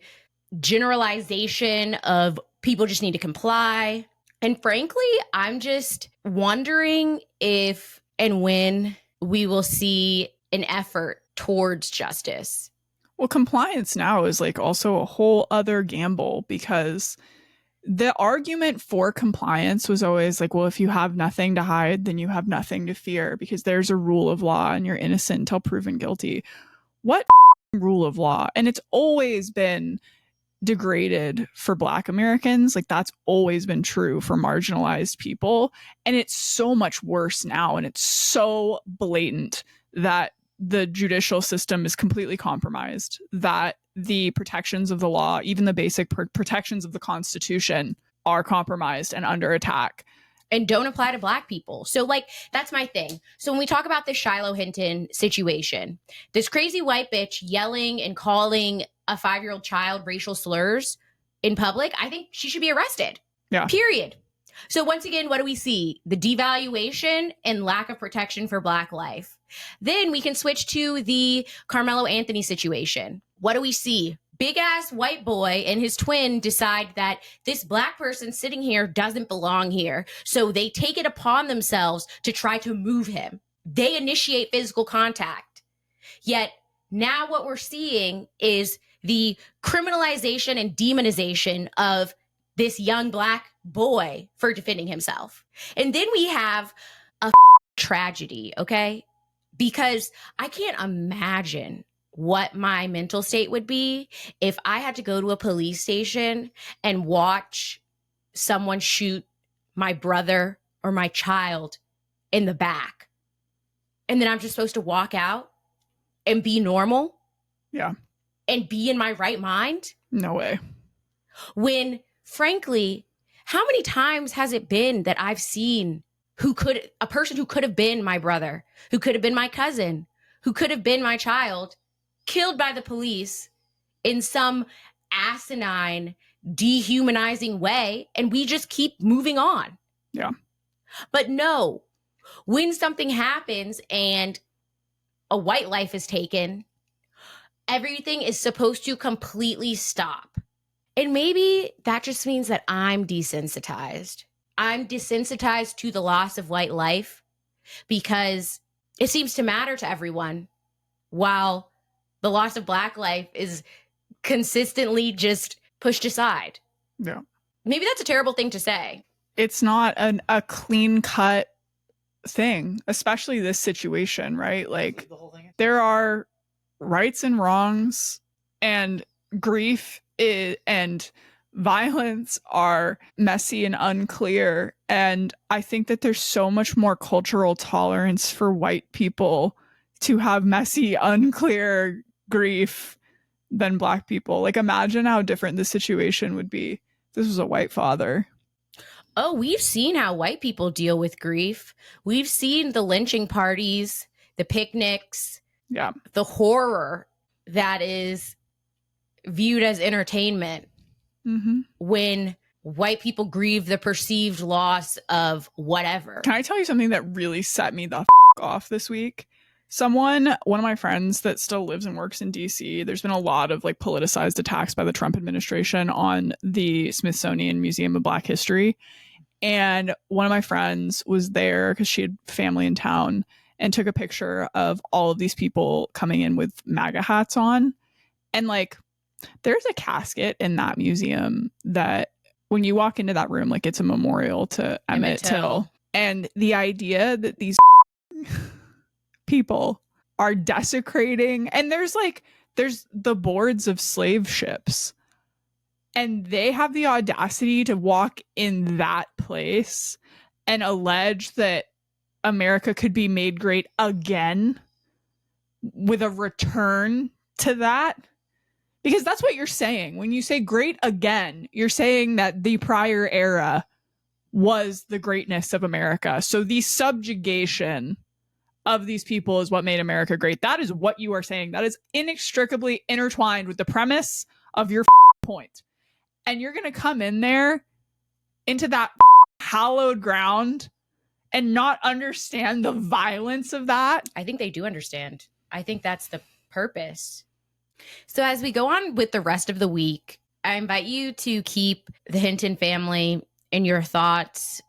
generalization of people just need to comply. And frankly, I'm just wondering if and when we will see an effort towards justice. Well, compliance now is like also a whole other gamble because the argument for compliance was always like, well, if you have nothing to hide, then you have nothing to fear because there's a rule of law and you're innocent until proven guilty. What rule of law? And it's always been degraded for Black Americans. Like that's always been true for marginalized people. And it's so much worse now. And it's so blatant that the judicial system is completely compromised, that the protections of the law, even the basic protections of the Constitution, are compromised and under attack. And don't apply to Black people. So like, that's my thing. So when we talk about the Shiloh Hinton situation, this crazy white bitch yelling and calling a 5-year-old child racial slurs in public, I think she should be arrested. Yeah. Period. So once again, what do we see? The devaluation and lack of protection for Black life. Then we can switch to the Carmelo Anthony situation. What do we see? Big ass white boy and his twin decide that this Black person sitting here doesn't belong here. So they take it upon themselves to try to move him. They initiate physical contact. Yet now what we're seeing is the criminalization and demonization of this young Black boy for defending himself. And then we have a tragedy, okay? because I can't imagine what my mental state would be if I had to go to a police station and watch someone shoot my brother or my child in the back. And then I'm just supposed to walk out and be normal. Yeah. And be in my right mind. No way. When, frankly, how many times has it been that I've seen a person who could have been my brother, who could have been my cousin, who could have been my child, killed by the police in some asinine, dehumanizing way, and we just keep moving on. Yeah. But no, when something happens and a white life is taken, everything is supposed to completely stop. And maybe that just means that I'm desensitized. I'm desensitized to the loss of white life because it seems to matter to everyone, while the loss of Black life is consistently just pushed aside. Yeah. Maybe that's a terrible thing to say. It's not a clean cut thing, especially this situation, right? Like, there are rights and wrongs, and grief and violence are messy and unclear. And I think that there's so much more cultural tolerance for white people to have messy, unclear grief than Black people. Like, imagine how different the situation would be if this was a white father. Oh, we've seen how white people deal with grief. We've seen the lynching parties, the picnics, yeah, the horror that is viewed as entertainment when white people grieve the perceived loss of whatever. Can I tell you something that really set me the off this week? One of my friends that still lives and works in DC, there's been a lot of like politicized attacks by the Trump administration on the Smithsonian Museum of Black History. And one of my friends was there because she had family in town and took a picture of all of these people coming in with MAGA hats on. And like, there's a casket in that museum that when you walk into that room, like, it's a memorial to Emmett Till. And the idea that these people are desecrating, and there's the boards of slave ships, and they have the audacity to walk in that place and allege that America could be made great again with a return to that. Because that's what you're saying. When you say great again, you're saying that the prior era was the greatness of America. So the subjugation of these people is what made America great. That is what you are saying. That is inextricably intertwined with the premise of your point. And you're going to come in there into that hallowed ground and not understand the violence of that. I think they do understand. I think that's the purpose. So as we go on with the rest of the week, I invite you to keep the Hinton family in your thoughts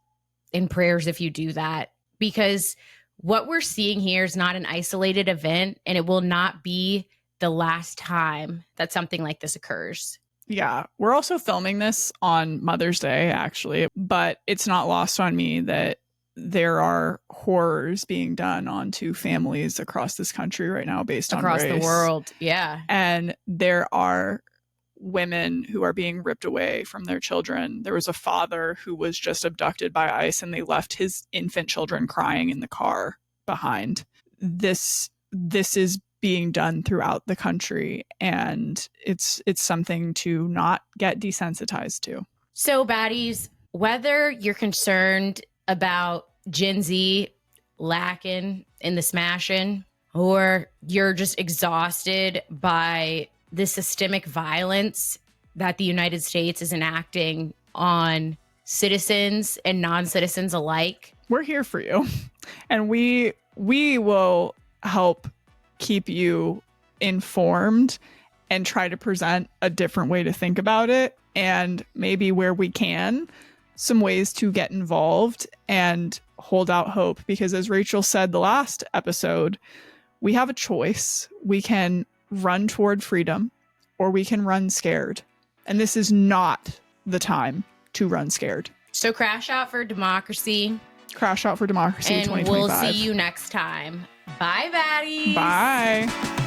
and prayers if you do that, because what we're seeing here is not an isolated event, and it will not be the last time that something like this occurs. Yeah, we're also filming this on Mother's Day, actually, but it's not lost on me that there are horrors being done onto families across this country right now based on race. Across the world, yeah. And there are women who are being ripped away from their children. There was a father who was just abducted by ICE, and they left his infant children crying in the car behind. This is being done throughout the country, and it's something to not get desensitized to. So, baddies, whether you're concerned about Gen Z lacking in the smashing, or you're just exhausted by the systemic violence that the United States is enacting on citizens and non-citizens alike, we're here for you. And we will help keep you informed and try to present a different way to think about it, and maybe where we can, some ways to get involved and hold out hope. Because as Rachel said the last episode, we have a choice. We can run toward freedom, or we can run scared. And this is not the time to run scared. So crash out for democracy, Crash out for democracy And 2025. we'll see you next time. Bye, baddies. Bye.